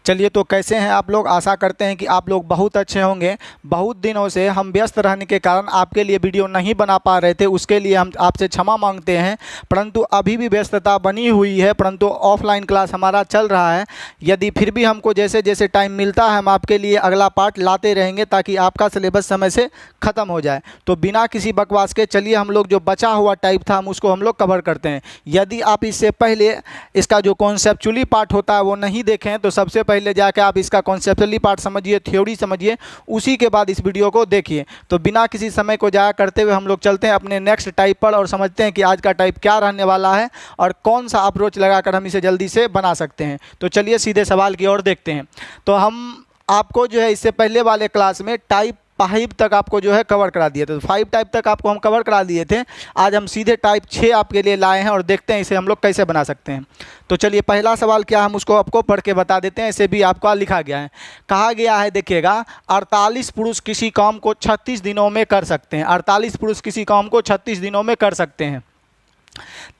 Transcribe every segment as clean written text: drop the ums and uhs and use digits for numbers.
चलिए, तो कैसे हैं आप लोग। आशा करते हैं कि आप लोग बहुत अच्छे होंगे। बहुत दिनों से हम व्यस्त रहने के कारण आपके लिए वीडियो नहीं बना पा रहे थे, उसके लिए हम आपसे क्षमा मांगते हैं। परंतु अभी भी व्यस्तता बनी हुई है, परंतु ऑफलाइन क्लास हमारा चल रहा है। यदि फिर भी हमको जैसे जैसे टाइम मिलता है हम आपके लिए अगला पार्ट लाते रहेंगे ताकि आपका सिलेबस समय से ख़त्म हो जाए। तो बिना किसी बकवास के चलिए हम लोग जो बचा हुआ टाइप था हम उसको हम लोग कवर करते हैं। यदि आप इससे पहले इसका जो कॉन्सेप्चुअली पार्ट होता है वो नहीं देखें तो सबसे पहले जाके आप इसका कॉन्सेप्चुअली पार्ट समझिए, थ्योरी समझिए, उसी के बाद इस वीडियो को देखिए। तो बिना किसी समय को जाया करते हुए हम लोग चलते हैं अपने नेक्स्ट टाइप पर और समझते हैं कि आज का टाइप क्या रहने वाला है और कौन सा अप्रोच लगाकर हम इसे जल्दी से बना सकते हैं। तो चलिए सीधे सवाल की ओर देखते हैं। तो हम आपको जो है इससे पहले वाले क्लास में टाइप 5 तक आपको जो है कवर करा दिए थे। तो 5 टाइप तक आपको हम कवर करा दिए थे। आज हम सीधे टाइप 6 आपके लिए लाए हैं और देखते हैं इसे हम लोग कैसे बना सकते हैं। तो चलिए पहला सवाल क्या हम उसको आपको पढ़ के बता देते हैं। इसे भी आपको लिखा गया है, कहा गया है, देखिएगा, 48 पुरुष किसी काम को 36 दिनों में कर सकते हैं। 48 पुरुष किसी काम को 36 दिनों में कर सकते हैं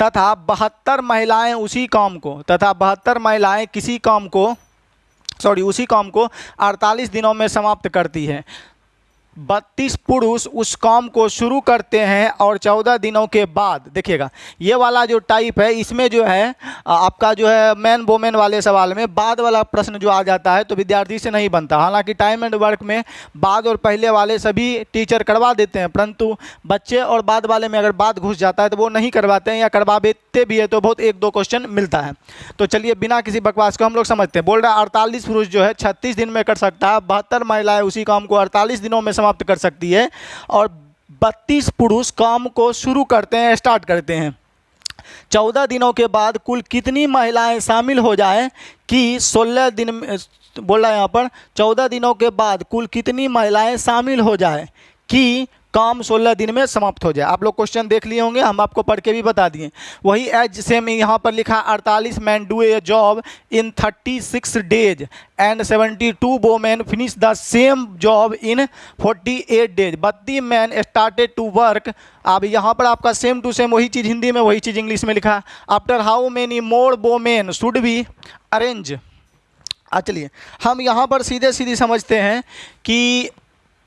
तथा 72 महिलाएं उसी काम को 48 दिनों में समाप्त करती है। 32 पुरुष उस काम को शुरू करते हैं और 14 दिनों के बाद, देखिएगा ये वाला जो टाइप है इसमें जो है आपका जो है मैन वोमेन वाले सवाल में बाद वाला प्रश्न जो आ जाता है तो विद्यार्थी से नहीं बनता। हालांकि टाइम एंड वर्क में बाद और पहले वाले सभी टीचर करवा देते हैं, परंतु बच्चे और बाद वाले में अगर बाद घुस जाता है तो वो नहीं करवाते हैं, या करवा देते भी है तो बहुत 1-2 क्वेश्चन मिलता है। तो चलिए बिना किसी बकवास को हम लोग समझते हैं। बोल रहा है 48 पुरुष जो है 36 दिन में कर सकता है, 72 महिलाएं उसी काम को 48 दिनों में समाप्त कर सकती है और 32 पुरुष काम को शुरू करते हैं, स्टार्ट करते हैं। 14 दिनों के बाद कुल कितनी महिलाएं शामिल हो जाएं कि 16 दिन में, बोल रहा है यहाँ पर 14 दिनों के बाद कुल कितनी महिलाएं शामिल हो जाएं कि काम 16 दिन में समाप्त हो जाए। आप लोग क्वेश्चन देख लिए होंगे, हम आपको पढ़ के भी बता दिए। वही एज सेम यहाँ पर लिखा 48 man do a job in 36 days and 72 women finish the same job in 48 days. 32 man started to work. अब यहाँ पर आपका सेम टू सेम वही चीज़ हिंदी में, वही चीज़ इंग्लिश में लिखा। After how many more women should be arrange. चलिए हम यहाँ पर सीधे सीधे समझते हैं कि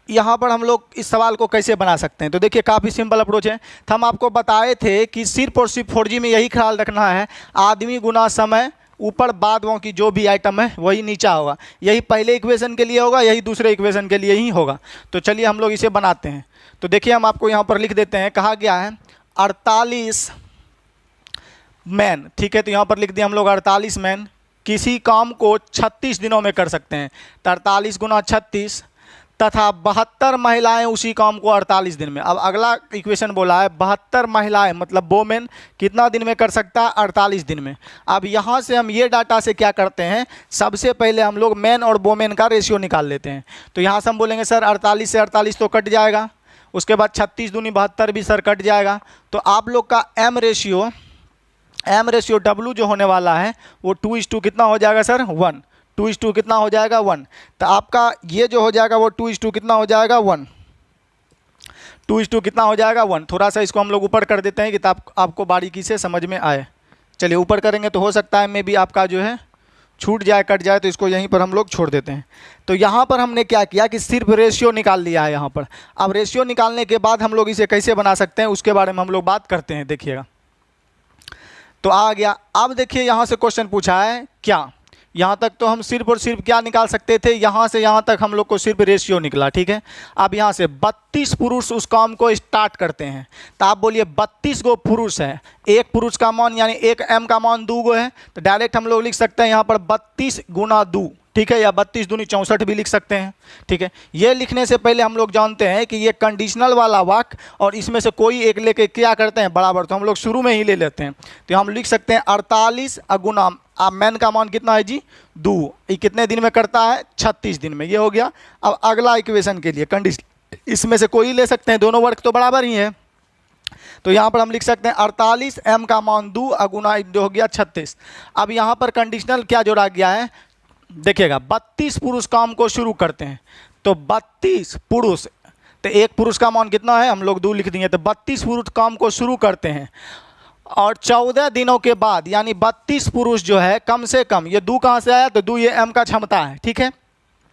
यहाँ पर हम लोग इस सवाल को कैसे बना सकते हैं। तो देखिए काफ़ी सिंपल अप्रोच है। तो हम आपको बताए थे कि सिर्फ और सिर्फ 4G में यही ख्याल रखना है, आदमी गुना समय, ऊपर बाद की जो भी आइटम है वही नीचा होगा। यही पहले इक्वेशन के लिए होगा, यही दूसरे इक्वेशन के लिए ही होगा। तो चलिए हम लोग इसे बनाते हैं। तो देखिए हम आपको यहाँ पर लिख देते हैं, कहा गया है 48 मैन, ठीक है। तो यहाँ पर लिख दिया हम लोग 48 मैन किसी काम को 36 दिनों में कर सकते हैं। तो 48 गुना 36 तथा 72 महिलाएं उसी काम को 48 दिन में। अब अगला इक्वेशन बोला है 72 महिलाएं मतलब वोमेन कितना दिन में कर सकता है, 48 दिन में। अब यहाँ से हम ये डाटा से क्या करते हैं, सबसे पहले हम लोग मैन और वोमेन का रेशियो निकाल लेते हैं। तो यहाँ से हम बोलेंगे सर 48 से 48 तो कट जाएगा, उसके बाद 36 दूनी 72 भी सर कट जाएगा। तो आप लोग का एम रेशियो W जो होने वाला है वो 2:2 कितना हो जाएगा सर, 1। 2:2 कितना हो जाएगा, 1। तो आपका ये जो हो जाएगा वो 2:2 कितना हो जाएगा, 1। 2:2 कितना हो जाएगा, 1। थोड़ा सा इसको हम लोग ऊपर कर देते हैं कि आपको बारीकी से समझ में आए। चलिए ऊपर करेंगे तो हो सकता है मे भी आपका जो है छूट जाए, कट जाए, तो इसको यहीं पर हम लोग छोड़ देते हैं। तो यहाँ पर हमने क्या किया कि सिर्फ रेशियो निकाल लिया है यहाँ पर। अब रेशियो निकालने के बाद हम लोग इसे कैसे बना सकते हैं उसके बारे में हम लोग बात करते हैं। देखिएगा तो आ गया। अब देखिए यहाँ से क्वेश्चन पूछा है क्या, यहाँ तक तो हम सिर्फ और सिर्फ क्या निकाल सकते थे, यहाँ से यहाँ तक हम लोग को सिर्फ रेशियो निकला, ठीक है। अब यहाँ से 32 पुरुष उस काम को स्टार्ट करते हैं। तो आप बोलिए 32 गो पुरुष है, एक पुरुष का मान यानी एक एम का मान 2 गो है, तो डायरेक्ट हम लोग लिख सकते हैं यहाँ पर 32 गुना 2, ठीक है, या 32 दूनी 64 भी लिख सकते हैं, ठीक है। ये लिखने से पहले हम लोग जानते हैं कि ये कंडीशनल वाला वाक्य और इसमें से कोई एक लेके क्या करते हैं बराबर, तो हम लोग शुरू में ही ले लेते हैं। तो हम लिख सकते हैं 48 गुना मैन का मान कितना है जी, 2। ये कितने दिन में करता है, 36 दिन में। ये हो गया। अब अगला इक्वेशन के लिए कंडीशन इसमें से कोई ले सकते हैं, दोनों वर्ग तो बराबर ही है। तो यहाँ पर हम लिख सकते हैं 48 एम का मान 2 गुना 2 हो गया 36। अब यहाँ पर कंडीशनल क्या जोड़ा गया है, देखिएगा 32 पुरुष काम को शुरू करते हैं। तो 32 पुरुष, तो एक पुरुष का मान कितना है, हम लोग 2 लिख देंगे। तो 32 पुरुष काम को शुरू करते हैं और 14 दिनों के बाद यानी 32 पुरुष जो है कम से कम, ये दू कहाँ से आया तो दू ये एम का क्षमता है, ठीक है,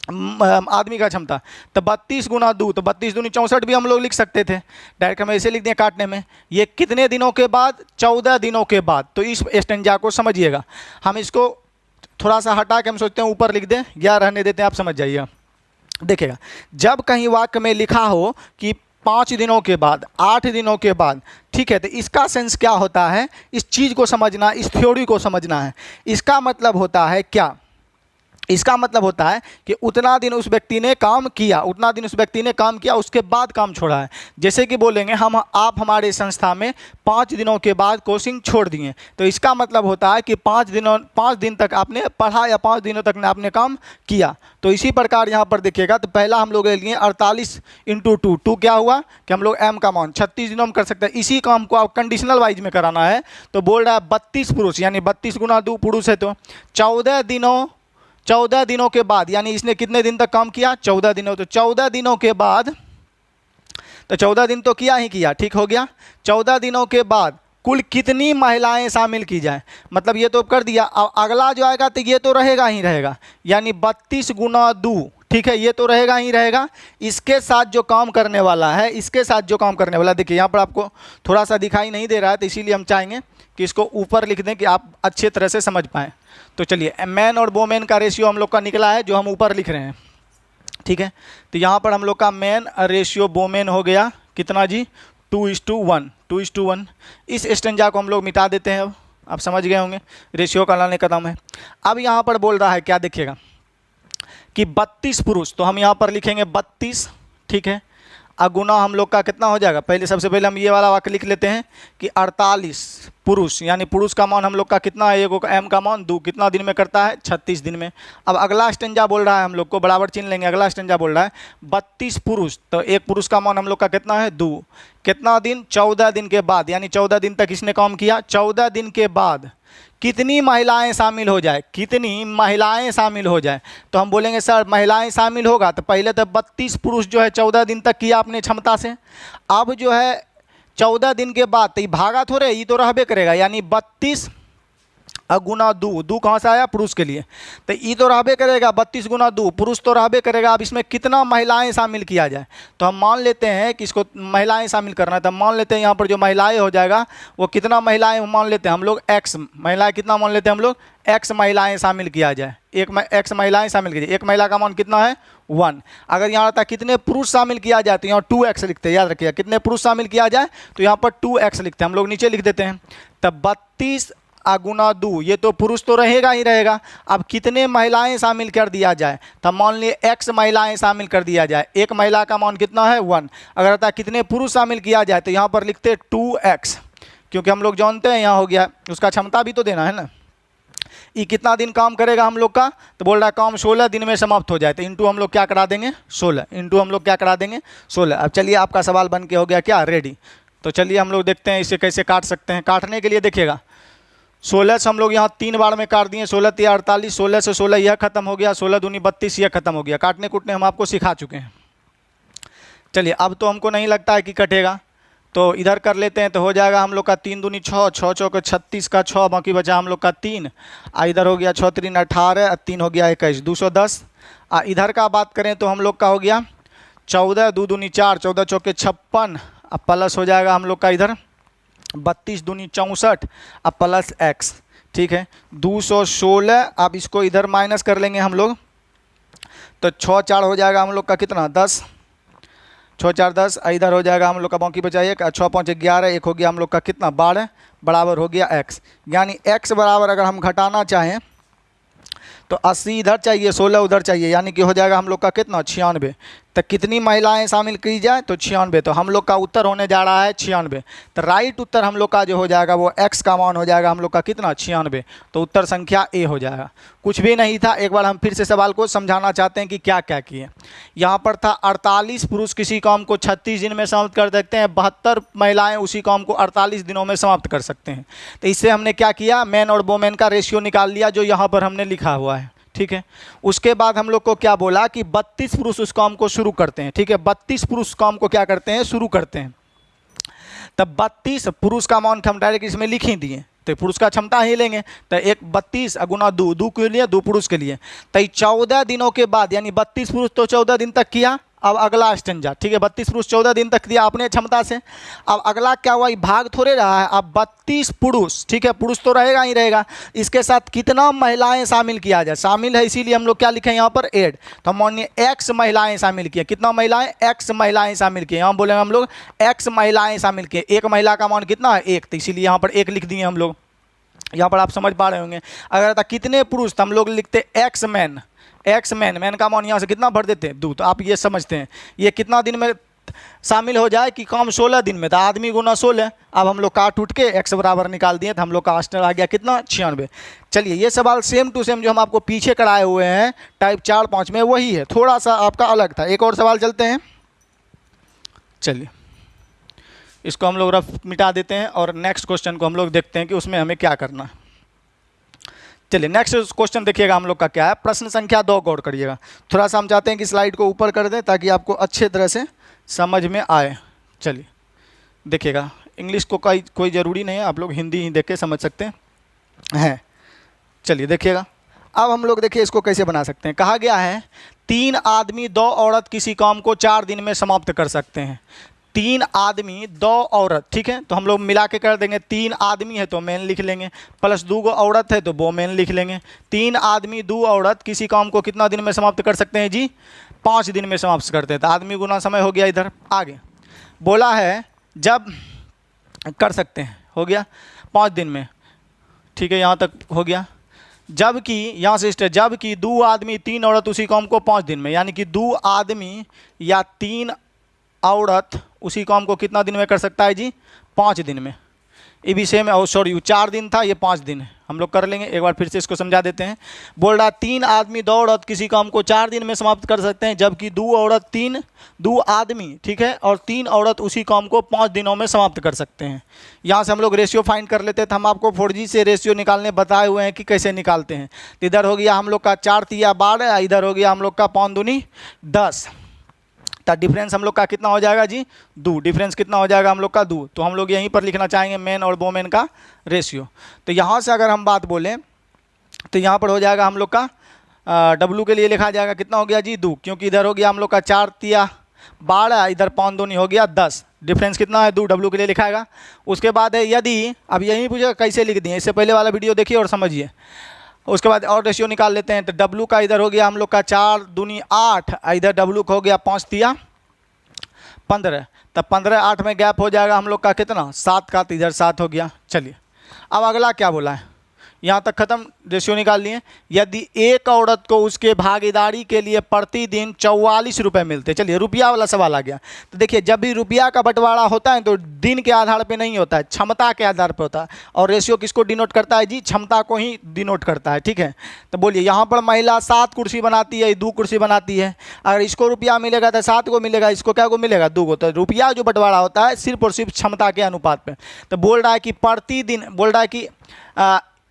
आदमी का क्षमता, तो 32 गुना दू, तो 32 दूनी 64 भी हम लोग लिख सकते थे, डायरेक्ट हम ऐसे लिख दिए काटने में। ये कितने दिनों के बाद? 14 दिनों के बाद। तो इस स्टेंजा को समझिएगा, हम इसको थोड़ा सा हटा के हम सोचते हैं ऊपर लिख दें या रहने देते हैं, आप समझ जाइएगा। देखिएगा, जब कहीं वाक्य में लिखा हो कि 5 दिनों के बाद, 8 दिनों के बाद, ठीक है, तो इसका सेंस क्या होता है? इस चीज़ को समझना, इस थ्योरी को समझना है। इसका मतलब होता है क्या? इसका मतलब होता है कि उतना दिन उस व्यक्ति ने काम किया, उतना दिन उस व्यक्ति ने काम किया, उसके बाद काम छोड़ा है। जैसे कि बोलेंगे आप हमारे संस्था में 5 दिनों के बाद कोचिंग छोड़ दिए, तो इसका मतलब होता है कि 5 दिन तक आपने पढ़ा या 5 दिनों तक आपने काम किया। तो इसी प्रकार यहाँ पर देखिएगा, तो पहला हम लोग ले लिए 48 × 2, 2 क्या हुआ कि हम लोग m का मान 36 दिनों में कर सकते हैं। इसी काम को आप कंडीशनल वाइज में कराना है, तो बोल रहा है 32 पुरुष, यानी 32 गुना 2 पुरुष है, तो 14 दिनों के बाद, यानी इसने कितने दिन तक काम किया? 14 दिनों। तो 14 दिनों के बाद, तो 14 दिन तो किया ही किया, ठीक हो गया। 14 दिनों के बाद कुल कितनी महिलाएं शामिल की जाए, मतलब ये तो कर दिया। अब अगला जो आएगा तो ये तो रहेगा ही रहेगा, यानी 32 गुना 2, ठीक है, ये तो रहेगा ही रहेगा। इसके साथ जो काम करने वाला है, इसके साथ जो काम करने वाला, देखिए यहाँ पर आपको थोड़ा सा दिखाई नहीं दे रहा है, तो इसीलिए हम चाहेंगे कि इसको ऊपर लिख दें कि आप अच्छे तरह से समझ पाएँ। तो चलिए, मैन और वोमेन का रेशियो हम लोग का निकला है, जो हम ऊपर लिख रहे हैं, ठीक है। तो यहाँ पर हम लोग का मैन रेशियो वोमेन हो गया कितना जी? 2:1, 2:1। इस स्टेंजा को हम लोग मिटा देते हैं। अब आप समझ गए होंगे रेशियो का लाने कदम है। अब यहाँ पर बोल रहा है क्या, देखिएगा कि 32 पुरुष, तो हम यहाँ पर लिखेंगे 32, ठीक है। अगुना हम लोग का कितना हो जाएगा? पहले सबसे पहले हम ये वाला वाक्य लिख लेते हैं कि 48 पुरुष, यानी पुरुष का मान हम लोग का कितना है? एगो का m का मान 2, कितना दिन में करता है? 36 दिन में। अब अगला स्टेंजा बोल रहा है, हम लोग को बराबर चिन्ह लेंगे, अगला स्टेंजा बोल रहा है 32 पुरुष, तो एक पुरुष का मान हम लोग का कितना है? 2, कितना दिन? 14 दिन के बाद, यानी 14 दिन तक इसने काम किया। 14 दिन के बाद कितनी महिलाएं शामिल हो जाए? कितनी महिलाएं शामिल हो जाए? तो हम बोलेंगे सर महिलाएं शामिल होगा, तो पहले तो 32 पुरुष जो है 14 दिन तक किया अपने क्षमता से। अब जो है 14 दिन के बाद, तो ये भागा थोड़े, ये तो रहबे करेगा, यानी 32 गुना 2, 2 कहाँ से आया? पुरुष के लिए, तो ये तो रहबे करेगा। 32 गुना 2 पुरुष तो रहबे करेगा। अब इसमें कितना महिलाएं शामिल किया जाए, तो हम मान लेते हैं कि इसको महिलाएं शामिल करना है, तो हम मान लेते हैं यहाँ पर जो महिलाएं हो जाएगा वो कितना महिलाएं मान लेते हैं हम लोग? x महिलाएं, कितना मान लेते हैं हम लोग? x महिलाएं शामिल किया जाए, x महिलाएं शामिल की जाए। एक महिला का मान कितना है? 1। अगर यहाँ आता कितने पुरुष शामिल किया जाए, तो यहाँ 2x लिखते हैं, याद रखिएगा। कितने पुरुष शामिल किया जाए, तो यहाँ पर 2x लिखते हैं, हम लोग नीचे लिख देते हैं। तब 32 गुना 2, ये तो पुरुष तो रहेगा ही रहेगा। अब कितने महिलाएं शामिल कर दिया जाए, तब मान लिए x महिलाएं शामिल कर दिया जाए। एक महिला का मान कितना है? 1। अगर आता कितने पुरुष शामिल किया जाए, तो यहाँ पर लिखते 2x, क्योंकि हम लोग जानते हैं यहाँ हो गया, उसका क्षमता भी तो देना है ना। ये कितना दिन काम करेगा हम लोग का, तो बोल रहा है काम 16 दिन में समाप्त हो जाए, तो इंटू हम लोग क्या करा देंगे? 16, इंटू हम लोग क्या करा देंगे? 16। अब चलिए आपका सवाल बन के हो गया क्या? रेडी। तो चलिए हम लोग देखते हैं इसे कैसे काट सकते हैं। काटने के लिए देखिएगा, 16 से हम लोग यहाँ 3 बार में काट दिए, 16 × 48, 16 से 16 यह खत्म हो गया, 16 दूनी 32 यह खत्म हो गया। काटने कूटने हम आपको सिखा चुके हैं। चलिए अब तो हमको नहीं लगता है कि कटेगा, तो इधर कर लेते हैं, तो हो जाएगा हम लोग का 3 दूनी 6, 6 चौके 36 का 6, बाकी बचा हम लोग का 3। इधर हो गया 6 3 18, 3 हो गया 21, 210। इधर का बात करें तो हम लोग का हो गया 14, 2 दूनी 4, 14 चौके 56, अब प्लस हो जाएगा हम लोग का इधर 32 दूनी 64, अब प्लस x, ठीक है 216। अब इसको इधर माइनस कर लेंगे हम लोग, तो 6 4 हो जाएगा हम लोग का कितना? 10, 6 4 10। इधर हो जाएगा हम लोग का बाकी बचा 1, 6 5 11, 1 हो गया हम लोग का कितना? 12, बराबर हो गया x। यानी x बराबर अगर हम घटाना चाहें तो 80 इधर चाहिए, 16 उधर चाहिए, यानी कि हो जाएगा हम लोग का कितना? 96। तो कितनी महिलाएं शामिल की जाए, तो 96। तो हम लोग का उत्तर होने जा रहा है 96। तो राइट उत्तर हम लोग का जो हो जाएगा वो x का मान हो जाएगा हम लोग का कितना? 96। तो उत्तर संख्या ए हो जाएगा। कुछ भी नहीं था, एक बार हम फिर से सवाल को समझाना चाहते हैं कि क्या क्या किए। यहाँ पर था 48 पुरुष किसी काम को 36 दिन में समाप्त कर सकते हैं, 72 महिलाएं उसी काम को 48 दिनों में समाप्त कर सकते हैं। तो इससे हमने क्या किया? मैन और वोमेन का रेशियो निकाल लिया, जो यहाँ पर हमने लिखा हुआ है, ठीक है। उसके बाद हम लोग को क्या बोला कि 32 पुरुष उस काम को शुरू करते हैं, ठीक है। 32 पुरुष काम को क्या करते हैं? शुरू करते हैं। तब 32 पुरुष का अमाउंट हम डायरेक्ट इसमें लिख ही दिए, तो पुरुष का क्षमता ही लेंगे। तो 32 गुना 2 के लिए, 2 पुरुष के लिए। तो 14 दिनों के बाद, यानी 32 पुरुष तो 14 दिन तक किया। अब अगला स्टेंजा, ठीक है, 32 पुरुष 14 दिन तक दिया अपने क्षमता से। अब अगला क्या हुआ, भाग थोड़े रहा है, अब 32 पुरुष, ठीक है, पुरुष तो रहेगा ही रहेगा, इसके साथ कितना महिलाएं शामिल किया जाए, शामिल है इसीलिए हम लोग क्या लिखे यहाँ पर ऐड। तो हम मानिए एक्स महिलाएं शामिल किए, कितना महिलाएं, एक्स महिलाएं शामिल किए, यहाँ बोलेंगे हम लोग एक्स महिलाएं शामिल किए। एक महिला का मान कितना है, 1, तो इसीलिए यहाँ पर 1 लिख दिए हम लोग। यहाँ पर आप समझ पा रहे होंगे। अगर था कितने पुरुष, तो हम लोग लिखते x man, x man, man का मान यहाँ से कितना भर देते हैं, 2। तो आप ये समझते हैं ये कितना दिन में शामिल हो जाए कि काम 16 दिन में, तो आदमी गुना 16। अब हम लोग काट उठ के एक्स बराबर निकाल दिए, तो हम लोग का आंसर आ गया कितना, 96। चलिए ये सवाल सेम टू सेम जो हम आपको पीछे कराए हुए हैं टाइप 4-5 में वही है, थोड़ा सा आपका अलग था। एक और सवाल चलते हैं, चलिए इसको हम लोग रफ मिटा देते हैं और नेक्स्ट क्वेश्चन को हम लोग देखते हैं कि उसमें हमें क्या करना है। चलिए नेक्स्ट क्वेश्चन देखिएगा हम लोग का क्या है, प्रश्न संख्या 2 गौर करिएगा। थोड़ा सा हम चाहते हैं कि स्लाइड को ऊपर कर दें ताकि आपको अच्छे तरह से समझ में आए। चलिए देखिएगा, इंग्लिश को कोई ज़रूरी नहीं है, आप लोग हिंदी ही देख के समझ सकते हैं। चलिए देखिएगा, अब हम लोग देखिए इसको कैसे बना सकते हैं। कहा गया है 3 आदमी 2 औरत किसी काम को 4 दिन में समाप्त कर सकते हैं। 3 आदमी 2 औरत, ठीक है, तो हम लोग मिला के कर देंगे। 3 आदमी है तो मेन लिख लेंगे, प्लस 2 औरत है तो वो मेन लिख लेंगे। 3 आदमी 2 औरत किसी काम को कितना दिन में समाप्त कर सकते हैं जी, 5 दिन में समाप्त करते हैं। तो आदमी गुना समय हो गया। इधर आगे बोला है जब कर सकते हैं, हो गया 5 दिन में, ठीक है, यहाँ तक हो गया। जबकि यहाँ से स्टेट, जबकि 2 आदमी 3 औरत उसी काम को 5 दिन में, यानी कि 2 आदमी या 3 औरत उसी काम को कितना दिन में कर सकता है जी, 5 दिन में। ये भी सेम है, सॉरी 4 दिन था, ये 5 दिन है, हम लोग कर लेंगे। एक बार फिर से इसको समझा देते हैं। बोल रहा 3 आदमी 2 औरत किसी काम को 4 दिन में समाप्त कर सकते हैं, जबकि 2 आदमी, ठीक है, और 3 औरत उसी काम को 5 दिनों में समाप्त कर सकते हैं। यहाँ से हम लोग रेशियो फाइंड कर लेते हैं। तो हम आपको 4G से रेशियो निकालने बताए हुए हैं कि कैसे निकालते हैं। तो इधर हो गया हम लोग का 4 तिया 12, इधर हो गया हम लोग का 5 दूनी 10। तो डिफरेंस हम लोग का कितना हो जाएगा जी, 2। डिफरेंस कितना हो जाएगा हम लोग का 2। तो हम लोग यहीं पर लिखना चाहेंगे मेन और वोमेन का रेशियो। तो यहाँ से अगर हम बात बोलें तो यहाँ पर हो जाएगा हम लोग का W के लिए लिखा जाएगा कितना हो गया जी, 2, क्योंकि इधर हो गया हम लोग का 4 तिया 12, इधर 5 दूनी हो गया 10। डिफरेंस कितना है, 2, W के लिए लिखाएगा। उसके बाद है यदि, अब यहीं पूछेगा कैसे लिख दिए, इससे पहले वाला वीडियो देखिए और समझिए। उसके बाद और रेशियो निकाल लेते हैं। तो W का इधर हो गया हम लोग का 4 दूनी 8, इधर W का हो गया 5 तिया 15। तब 15 8 में गैप हो जाएगा हम लोग का कितना, 7 का, तो इधर 7 हो गया। चलिए अब अगला क्या बोला है, यहाँ तक खत्म, रेशियो निकाल लिए। यदि एक औरत को उसके भागीदारी के लिए प्रतिदिन 44 रुपये मिलते, चलिए रुपया वाला सवाल आ गया। तो देखिए जब भी रुपया का बंटवारा होता है तो दिन के आधार पे नहीं होता है, क्षमता के आधार पे होता है। और रेशियो किसको डिनोट करता है जी, क्षमता को ही डिनोट करता है, ठीक है। तो बोलिए यहाँ पर महिला 7 कुर्सी बनाती है, 2 कुर्सी बनाती है। अगर इसको रुपया मिलेगा तो 7 को मिलेगा, इसको क्या को मिलेगा, 2 को। तो रुपया जो बंटवारा होता है सिर्फ और सिर्फ क्षमता के अनुपात पे। तो बोल रहा है कि प्रतिदिन, बोल रहा है कि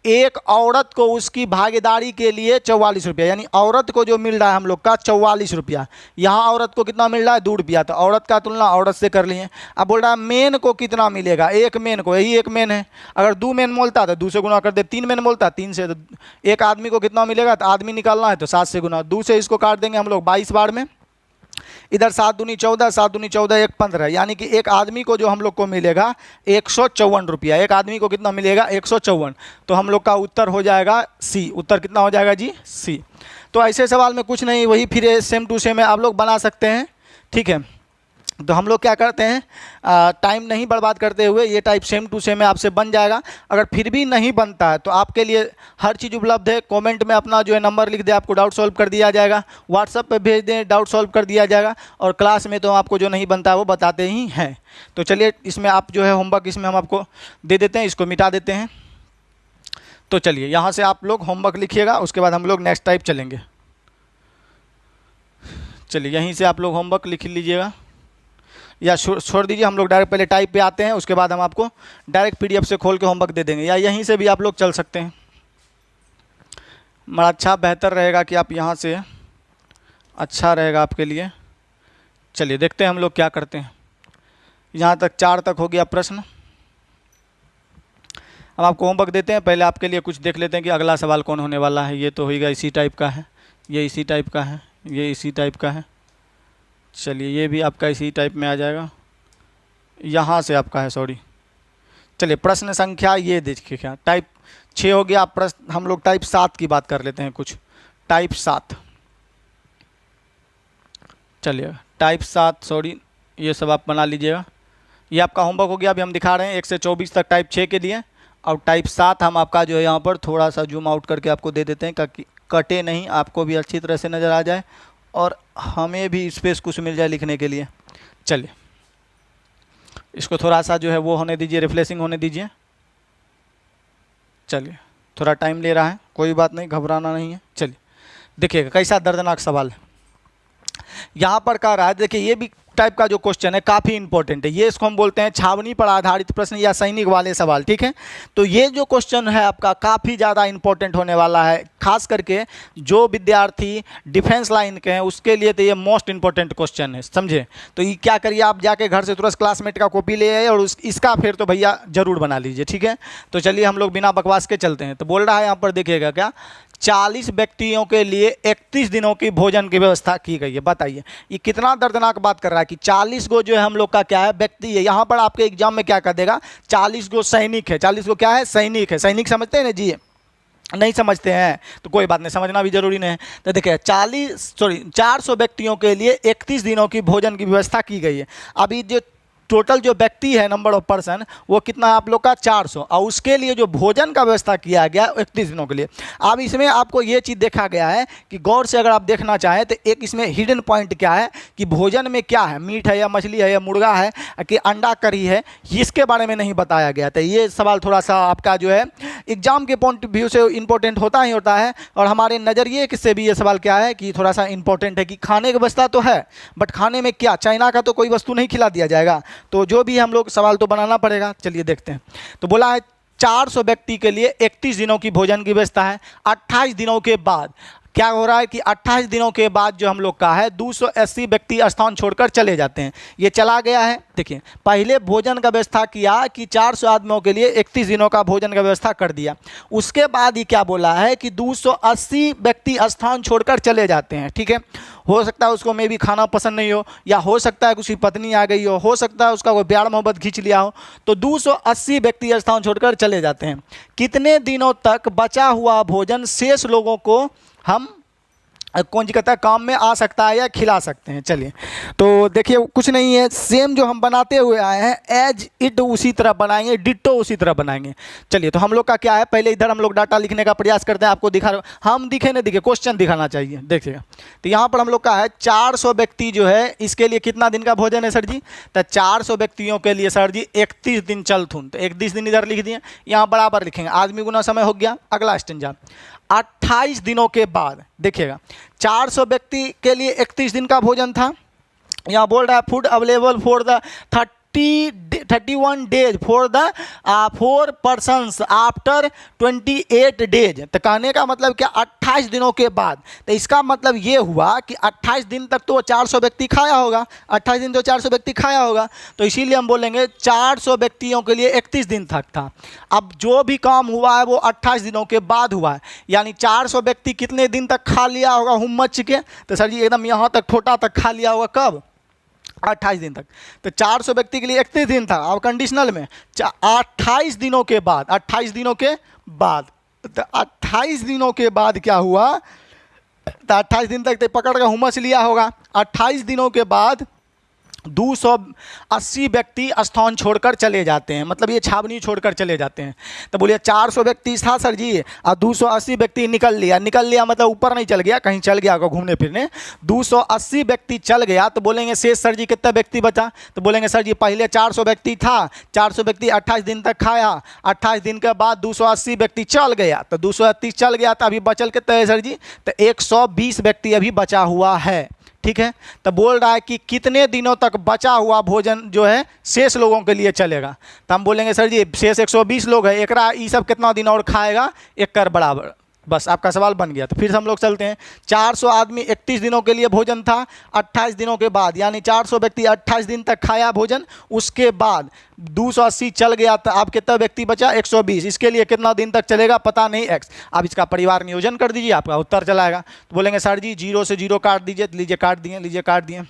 एक औरत को उसकी भागीदारी के लिए 44 रुपया, यानी औरत को जो मिल रहा है हम लोग का 44 रुपया। यहाँ औरत को कितना मिल रहा है, 2 रुपया। तो औरत का तुलना औरत से कर लिए। अब बोल रहा है मेन को कितना मिलेगा, एक मेन को, यही एक मेन है। अगर 2 मेन बोलता तो 2 से गुना कर दे, 3 मेन बोलता 3 से। तो एक आदमी को कितना मिलेगा, तो आदमी निकालना है तो 7 से गुना, 2 से इसको काट देंगे हम लोग 22 बार में। इधर 7 दूनी 14, 7 दूनी 14, 1 15, यानी कि एक आदमी को जो हम लोग को मिलेगा 154 रुपया। एक आदमी को कितना मिलेगा, 154। तो हम लोग का उत्तर हो जाएगा सी। उत्तर कितना हो जाएगा जी, सी। तो ऐसे सवाल में कुछ नहीं, वही फिर सेम टू सेम आप लोग बना सकते हैं, ठीक है। तो हम लोग क्या करते हैं, टाइम नहीं बर्बाद करते हुए ये टाइप सेम टू सेम आपसे बन जाएगा। अगर फिर भी नहीं बनता है तो आपके लिए हर चीज़ उपलब्ध है। कमेंट में अपना जो है नंबर लिख दे, आपको डाउट सॉल्व कर दिया जाएगा। व्हाट्सएप पे भेज दें, डाउट सॉल्व कर दिया जाएगा। और क्लास में तो आपको जो नहीं बनता है वो बताते ही हैं। तो चलिए इसमें आप जो है होमवर्क इसमें हम आपको दे देते हैं, इसको मिटा देते हैं। तो चलिए यहाँ से आप लोग होमवर्क लिखिएगा, उसके बाद हम लोग नेक्स्ट टाइप चलेंगे। चलिए यहीं से आप लोग होमवर्क लिख लीजिएगा या छोड़ दीजिए, हम लोग डायरेक्ट पहले टाइप पे आते हैं, उसके बाद हम आपको डायरेक्ट PDF से खोल के होमवर्क दे देंगे, या यहीं से भी आप लोग चल सकते हैं। बड़ा अच्छा बेहतर रहेगा कि आप यहाँ से, अच्छा रहेगा आपके लिए। चलिए देखते हैं हम लोग क्या करते हैं। यहाँ तक 4 तक हो गया प्रश्न। अब आपको होमवर्क देते हैं, पहले आपके लिए कुछ देख लेते हैं कि अगला सवाल कौन होने वाला है। ये तो होगा इसी टाइप का है, ये इसी टाइप का है, ये इसी टाइप का है। चलिए ये भी आपका इसी टाइप में आ जाएगा, यहाँ से आपका है, सॉरी। चलिए प्रश्न संख्या ये देखिए, क्या टाइप 6 हो गया। प्रश्न हम लोग टाइप 7 की बात कर लेते हैं कुछ। टाइप 7, चलिए टाइप 7, सॉरी ये सब आप बना लीजिएगा। ये आपका होमवर्क हो गया। अभी हम दिखा रहे हैं 1 से 24 तक टाइप 6 के लिए, और टाइप 7 हम आपका जो है यहाँ पर थोड़ा सा जूम आउट करके आपको दे देते हैं ताकि कटे नहीं, आपको भी अच्छी तरह से नज़र आ जाए और हमें भी स्पेस कुछ मिल जाए लिखने के लिए। चलिए इसको थोड़ा सा जो है वो होने दीजिए, रिफ्रेशिंग होने दीजिए। चलिए थोड़ा टाइम ले रहा है, कोई बात नहीं, घबराना नहीं है। चलिए देखिएगा कैसा दर्दनाक सवाल है यहाँ पर कह रहा है। देखिए ये भी टाइप का जो क्वेश्चन है काफ़ी इंपॉर्टेंट है। ये इसको हम बोलते हैं छावनी पर आधारित प्रश्न या सैनिक वाले सवाल, ठीक है। तो ये जो क्वेश्चन है आपका काफ़ी ज़्यादा इंपॉर्टेंट होने वाला है, खास करके जो विद्यार्थी डिफेंस लाइन के हैं उसके लिए तो ये मोस्ट इंपॉर्टेंट क्वेश्चन है, समझे। तो ये क्या करिए, आप जाके घर से तुरंत क्लासमेट का कॉपी ले आए और इसका फिर तो भैया ज़रूर बना लीजिए, ठीक है। तो चलिए हम लोग बिना बकवास के चलते हैं। तो बोल रहा है यहाँ पर देखिएगा क्या, 40 व्यक्तियों के लिए 31 दिनों की भोजन की व्यवस्था की गई है। बताइए ये कितना दर्दनाक बात कर रहा है कि 40 गो जो है हम लोग का क्या है, व्यक्ति है। यहाँ पर आपके एग्जाम में क्या कर देगा, 40 गो सैनिक है। 40 गो क्या है, सैनिक है। सैनिक समझते हैं ना जी, नहीं समझते हैं तो कोई बात नहीं, समझना भी जरूरी नहीं है। तो देखिए 400 व्यक्तियों के लिए 31 दिनों की भोजन की व्यवस्था की गई है। अभी जो टोटल जो व्यक्ति है, नंबर ऑफ पर्सन, वो कितना है आप लोग का 400, और उसके लिए जो भोजन का व्यवस्था किया गया 31 दिनों के लिए। अब इसमें आपको ये चीज़ देखा गया है कि गौर से अगर आप देखना चाहें तो एक इसमें हिडन पॉइंट क्या है कि भोजन में क्या है, मीट है या मछली है या मुर्गा है कि अंडा करी है, इसके बारे में नहीं बताया गया। तो ये सवाल थोड़ा सा आपका जो है एग्जाम के पॉइंट ऑफ व्यू से इंपॉर्टेंट होता ही होता है, और हमारे नज़रिए से भी ये सवाल क्या है कि थोड़ा सा इंपॉर्टेंट है कि खाने की व्यवस्था तो है, बट खाने में क्या, चाइना का तो कोई वस्तु नहीं खिला दिया जाएगा, तो जो भी हम लोग सवाल तो बनाना पड़ेगा। चलिए देखते हैं। तो बोला है 400 व्यक्ति के लिए 31 दिनों की भोजन की व्यवस्था है। 28 दिनों के बाद क्या हो रहा है कि 28 दिनों के बाद जो हम लोग का है 280 व्यक्ति स्थान छोड़कर चले जाते हैं। ये चला गया है। देखिए पहले भोजन का व्यवस्था किया कि 400 आदमियों के लिए 31 दिनों का भोजन का व्यवस्था कर दिया। उसके बाद ये क्या बोला है कि 280 व्यक्ति स्थान छोड़कर चले जाते हैं, ठीक है। हो सकता है उसको मे भी खाना पसंद नहीं हो, या हो सकता है उसकी पत्नी आ गई हो सकता है उसका कोई प्यार मोहब्बत खींच लिया हो। तो 280 व्यक्ति स्थान छोड़कर चले जाते हैं। कितने दिनों तक बचा हुआ भोजन शेष लोगों को हम कौन जी कहता है काम में आ सकता है या खिला सकते हैं। चलिए तो देखिए कुछ नहीं है, सेम जो हम बनाते हुए आए हैं एज इट उसी तरह बनाएंगे, डिट्टो उसी तरह बनाएंगे। चलिए तो हम लोग का क्या है, पहले इधर हम लोग डाटा लिखने का प्रयास करते हैं। आपको दिखा, हम दिखे नहीं दिखे, क्वेश्चन दिखाना चाहिए। देखिएगा तो यहाँ पर हम लोग का है 400 व्यक्ति जो है इसके लिए कितना दिन का भोजन है सर जी, तो 400 व्यक्तियों के लिए सर जी 31 दिन चलथुन। तो 31 दिन इधर लिख दिए, यहाँ बराबर लिखेंगे, आदमी गुना समय हो गया। अगला स्टेंजा 28 दिनों के बाद देखिएगा 400 व्यक्ति के लिए 31 दिन का भोजन था। यहाँ बोल रहा है food available for the 31 days for the 4 persons after 28 days. तो कहने का मतलब क्या, 28 दिनों के बाद। तो इसका मतलब ये हुआ कि 28 दिन तक तो 400 व्यक्ति खाया होगा, 28 दिन तो 400 व्यक्ति खाया होगा। तो इसीलिए हम बोलेंगे 400 व्यक्तियों के लिए 31 दिन तक था। अब जो भी काम हुआ है वो 28 दिनों के बाद हुआ है, यानी 400 व्यक्ति कितने दिन तक खा लिया होगा हुम्मच के, तो सर जी एकदम यहाँ तक ठोटा तक खा लिया होगा, कब, 28 दिन तक। तो 400 व्यक्ति के लिए 31 दिन था। अब कंडीशनल में 28 दिनों के बाद, 28 दिनों के बाद, तो 28 दिनों के बाद क्या हुआ, तो 28 दिन तक तो पकड़ कर हुमस लिया होगा। 28 दिनों के बाद 280 व्यक्ति स्थान छोड़कर चले जाते हैं, मतलब ये छावनी छोड़कर चले जाते हैं। तो बोलिए 400 व्यक्ति था सर जी, और 280 व्यक्ति निकल लिया मतलब ऊपर नहीं चल गया, कहीं चल गया होगा घूमने फिरने। 280 व्यक्ति चल गया तो बोलेंगे शेष सर जी कितना व्यक्ति बचा, तो बोलेंगे सर जी पहले 400 व्यक्ति था, 400 व्यक्ति 28 दिन तक खाया, 28 दिन के बाद 280 व्यक्ति चल गया, तो 230 चल गया तो अभी बचल कितना है सर जी, तो 120 व्यक्ति अभी बचा हुआ है, ठीक है। तो बोल रहा है कि कितने दिनों तक बचा हुआ भोजन जो है शेष लोगों के लिए चलेगा। तो हम बोलेंगे सर जी शेष 120 लोग है, एकरा ये सब कितना दिन और खाएगा, 1 कर बराबर, बस आपका सवाल बन गया। तो फिर से हम लोग चलते हैं। 400 आदमी 31 दिनों के लिए भोजन था, 28 दिनों के बाद यानी 400 व्यक्ति 28 दिन तक खाया भोजन, उसके बाद 280 चल गया तो आप कितना व्यक्ति बचा 120। इसके लिए कितना दिन तक चलेगा पता नहीं x। अब इसका परिवार नियोजन कर दीजिए, आपका उत्तर चला आएगा। तो बोलेंगे सर जी 0 से 0 काट दीजिए, तो लीजिए काट दिए, लीजिए काट दिए।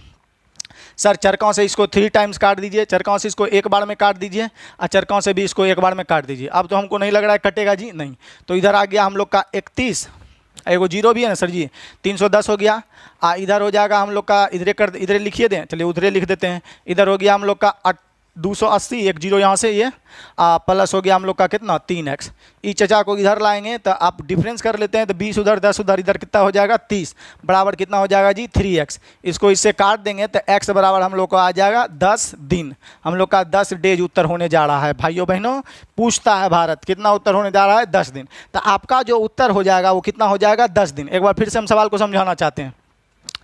सर चरकों से इसको 3 टाइम्स काट दीजिए, चरकों से इसको एक बार में काट दीजिए, और चरकों से भी इसको एक बार में काट दीजिए। अब तो हमको नहीं लग रहा है कटेगा जी, नहीं। तो इधर आ गया हम लोग का 31, एगो 0 भी है ना सर जी, 310 हो गया। इधर हो जाएगा हम लोग का, इधर लिखिए दें, चलिए उधरे लिख देते हैं। इधर हो गया हम लोग का 280, एक 0 यहाँ से ये प्लस हो गया हम लोग का कितना 3x। ई चचा को इधर लाएंगे तो आप डिफरेंस कर लेते हैं, तो 20 उधर 10 उधर, इधर कितना हो जाएगा 30, बराबर कितना हो जाएगा जी 3x। इसको इससे काट देंगे तो x बराबर हम लोग को आ जाएगा 10 दिन। हम लोग का 10 डेज उत्तर होने जा रहा है भाइयों बहनों। पूछता है भारत कितना उत्तर होने जा रहा है 10 दिन। तो आपका जो उत्तर हो जाएगा वो कितना हो जाएगा 10 दिन। एक बार फिर से हम सवाल को समझाना चाहते हैं।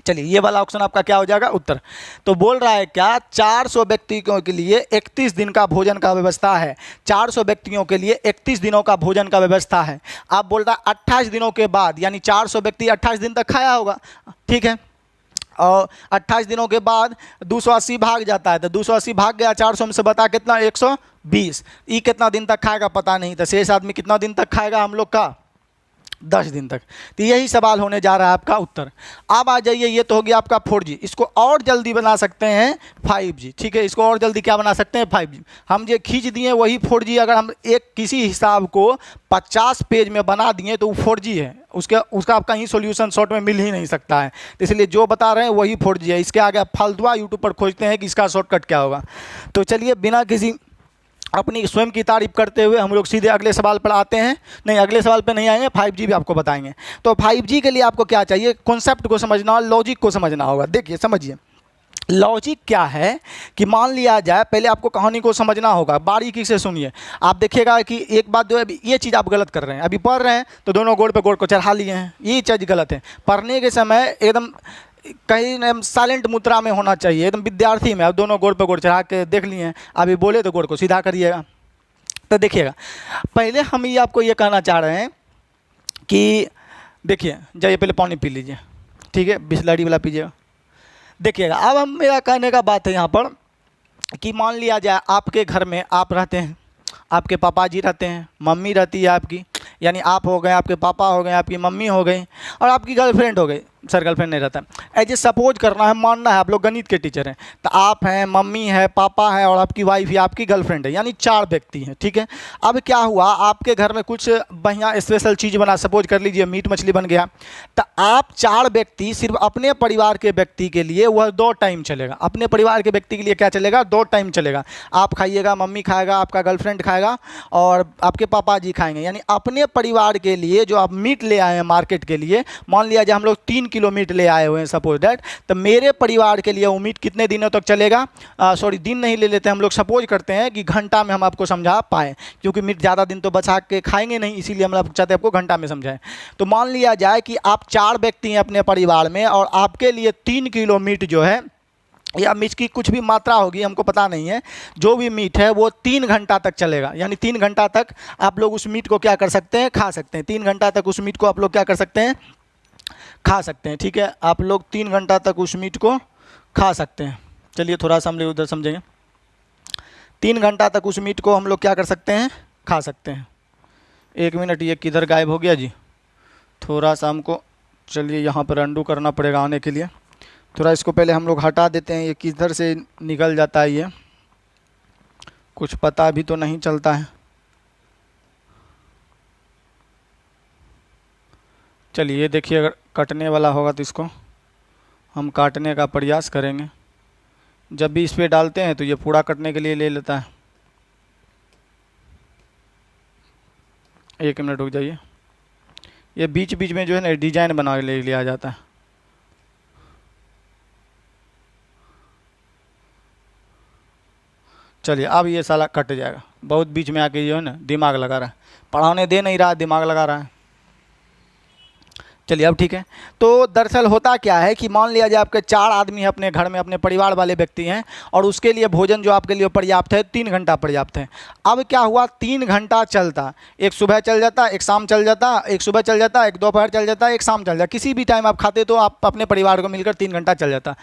चलिए ये वाला ऑप्शन आपका क्या हो जाएगा उत्तर। तो बोल रहा है क्या 400 व्यक्तियों के लिए 31 दिन का भोजन का व्यवस्था है। 400 व्यक्तियों के लिए 31 दिनों का भोजन का व्यवस्था है। आप बोल रहा है 28 दिनों के बाद, यानी 400 व्यक्ति 28 दिन तक खाया होगा, ठीक है। और 28 दिनों के बाद 280 भाग जाता है, तो 280 भाग गया 400 में से, बता कितना 120। ये कितना दिन तक खाएगा पता नहीं, तो शेष आदमी कितना दिन तक खाएगा हम लोग का 10 दिन तक। तो यही सवाल होने जा रहा है आपका उत्तर। अब आ जाइए, ये तो हो गया आपका 4G। इसको और जल्दी बना सकते हैं 5G, ठीक है। इसको और जल्दी क्या बना सकते हैं 5G। हम जो खींच दिए वही 4G, अगर हम एक किसी हिसाब को 50 पेज में बना दिए तो वो 4G है। उसका आप कहीं सोल्यूशन शॉर्ट में मिल ही नहीं सकता है। तो इसलिए जो बता रहे हैं वही 4G है। इसके आगे आप फालतू यूट्यूब पर खोजते हैं कि इसका शॉर्टकट क्या होगा। तो चलिए बिना किसी अपनी स्वयं की तारीफ करते हुए हम लोग सीधे अगले सवाल पर आते हैं। नहीं, अगले सवाल पे नहीं आएंगे, 5G भी आपको बताएंगे। तो 5G के लिए आपको क्या चाहिए, कॉन्सेप्ट को समझना, लॉजिक को समझना होगा। देखिए समझिए लॉजिक क्या है कि मान लिया जाए, पहले आपको कहानी को समझना होगा, बारीकी से सुनिए। आप देखिएगा कि एक बात जो है, ये चीज़ आप गलत कर रहे हैं। अभी पढ़ रहे हैं तो दोनों गोड़ पे गोड़ को चढ़ा लिए हैं, ये चीज़ गलत है। पढ़ने के समय एकदम कहीं साइलेंट मुद्रा में होना चाहिए, एकदम विद्यार्थी में। अब दोनों गोड़ पे गोड़ चढ़ा के देख लिए हैं, अभी बोले तो गोड़ को सीधा करिएगा। तो देखिएगा, पहले हम ये आपको ये कहना चाह रहे हैं कि देखिए, जाइए पहले पानी पी लीजिए, ठीक है, बिस्लरी वाला पीजिएगा। देखिएगा, अब हम मेरा कहने का बात है यहाँ पर कि मान लिया जाए आपके घर में आप रहते हैं, आपके पापा जी रहते हैं, मम्मी रहती है आपकी, यानी आप हो गए, आपके पापा हो गए, आपकी मम्मी हो गई, और आपकी गर्लफ्रेंड हो गई। सर गर्लफ्रेंड नहीं रहता, ऐसे सपोज करना है, मानना है, आप लोग गणित के टीचर हैं, तो आप हैं, मम्मी है, पापा है और आपकी वाइफ या आपकी गर्लफ्रेंड है, यानी 4 व्यक्ति हैं, ठीक है। अब क्या हुआ, आपके घर में कुछ बढ़िया स्पेशल चीज़ बना, सपोज कर लीजिए मीट मछली बन गया, तो आप 4 व्यक्ति सिर्फ अपने परिवार के व्यक्ति के लिए वह 2 टाइम चलेगा। अपने परिवार के व्यक्ति के लिए क्या चलेगा, 2 टाइम चलेगा। आप खाइएगा, मम्मी खाएगा, आपका गर्लफ्रेंड खाएगा और आपके पापा जी खाएंगे। यानी अपने परिवार के लिए जो आप मीट ले आए हैं मार्केट के लिए, मान लिया जाए हम लोग 3 किलो मीट ले आए हुए हैं सपोज दैट, तो मेरे परिवार के लिए वो मीट कितने दिनों तक चलेगा, सॉरी दिन नहीं ले लेते हम लोग, सपोज करते हैं कि घंटा में हम आपको समझा पाए, क्योंकि मीट ज़्यादा दिन तो बचा के खाएंगे नहीं, इसीलिए हम लोग चाहते हैं आपको घंटा में समझाएं। तो मान लिया जाए कि आप 4 व्यक्ति हैं अपने परिवार में और आपके लिए 3 किलो मीट जो है, या मीट की कुछ भी मात्रा होगी हमको पता नहीं है, जो भी मीट है वो 3 घंटा तक चलेगा। यानी 3 घंटा तक आप लोग उस मीट को क्या कर सकते हैं, खा सकते हैं। 3 घंटा तक उस मीट को आप लोग क्या कर सकते हैं, खा सकते हैं, ठीक है। आप लोग 3 घंटा तक उस मीट को खा सकते हैं। चलिए थोड़ा सा हम लोग उधर समझेंगे। 3 घंटा तक उस मीट को हम लोग क्या कर सकते हैं, खा सकते हैं। 1 मिनट, ये किधर गायब हो गया जी, थोड़ा सा हमको, चलिए यहाँ पर अंडू करना पड़ेगा आने के लिए। थोड़ा इसको पहले हम लोग हटा देते हैं, ये किधर से निकल जाता है, ये कुछ पता भी तो नहीं चलता है। चलिए ये देखिए, अगर कटने वाला होगा तो इसको हम काटने का प्रयास करेंगे। जब भी इस पर डालते हैं तो ये पूरा कटने के लिए ले लेता है। 1 मिनट रुक जाइए, ये बीच बीच में जो है ना डिजाइन बना के ले लिया जाता है। चलिए अब ये साला कट जाएगा, बहुत बीच में आके जो है ना दिमाग लगा रहा है, पढ़ाने दे नहीं रहा, दिमाग लगा रहा है। चलिए अब ठीक है। तो दरअसल होता क्या है कि मान लिया जाए आपके 4 आदमी हैं अपने घर में, अपने परिवार वाले व्यक्ति हैं, और उसके लिए भोजन जो आपके लिए पर्याप्त है 3 घंटा पर्याप्त है। अब क्या हुआ, 3 घंटा चलता, एक सुबह चल जाता, एक शाम चल जाता, एक सुबह चल जाता, एक दोपहर चल जाता, एक शाम चल जाता, किसी भी टाइम आप खाते तो आप अपने परिवार को मिलकर 3 घंटा चल जाता।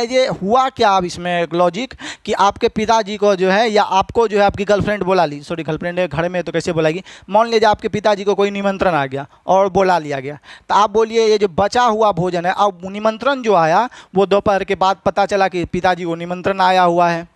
ये हुआ क्या अब इसमें एक लॉजिक कि आपके पिताजी को जो है या आपको जो है आपकी गर्लफ्रेंड बुला ली, सॉरी गर्लफ्रेंड है घर में तो कैसे बुलाएगी, मान लीजिए आपके पिताजी को कोई निमंत्रण आ गया और बुला लिया गया, तो आप बोलिए ये जो बचा हुआ भोजन है, अब निमंत्रण जो आया वो दोपहर के बाद पता चला कि पिताजी को निमंत्रण आया हुआ है,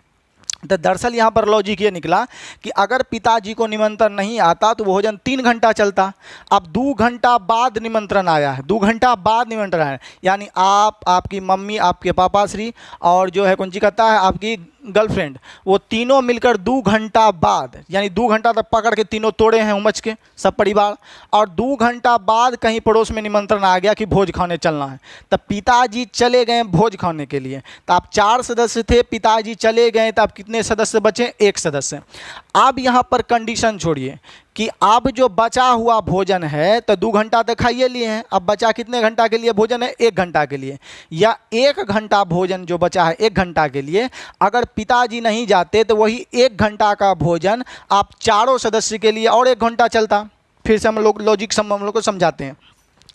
तो दरअसल यहाँ पर लॉजिक ये निकला कि अगर पिताजी को निमंत्रण नहीं आता तो भोजन 3 घंटा चलता। अब 2 घंटा बाद निमंत्रण आया है, 2 घंटा बाद निमंत्रण आया है, यानी आप, आपकी मम्मी, आपके पापा श्री और जो है कौन सी कहता है आपकी गर्लफ्रेंड, वो तीनों मिलकर 2 घंटा बाद, यानी 2 घंटा तक पकड़ के तीनों तोड़े हैं उमच के सब परिवार, और 2 घंटा बाद कहीं पड़ोस में निमंत्रण आ गया कि भोज खाने चलना है, तब पिताजी चले गए भोज खाने के लिए। तो आप 4 सदस्य थे, पिताजी चले गए, तो आप कितने सदस्य बचे, 1 सदस्य। अब यहाँ पर कंडीशन छोड़िए कि अब जो बचा हुआ भोजन है तो 2 घंटा तक खाइए लिए हैं, अब बचा कितने घंटा के लिए भोजन है, 1 घंटा के लिए, या 1 घंटा भोजन जो बचा है 1 घंटा के लिए, अगर पिताजी नहीं जाते तो वही 1 घंटा का भोजन आप चारों सदस्य के लिए और 1 घंटा चलता। फिर से हम लोग लॉजिक हम लोग को समझाते हैं,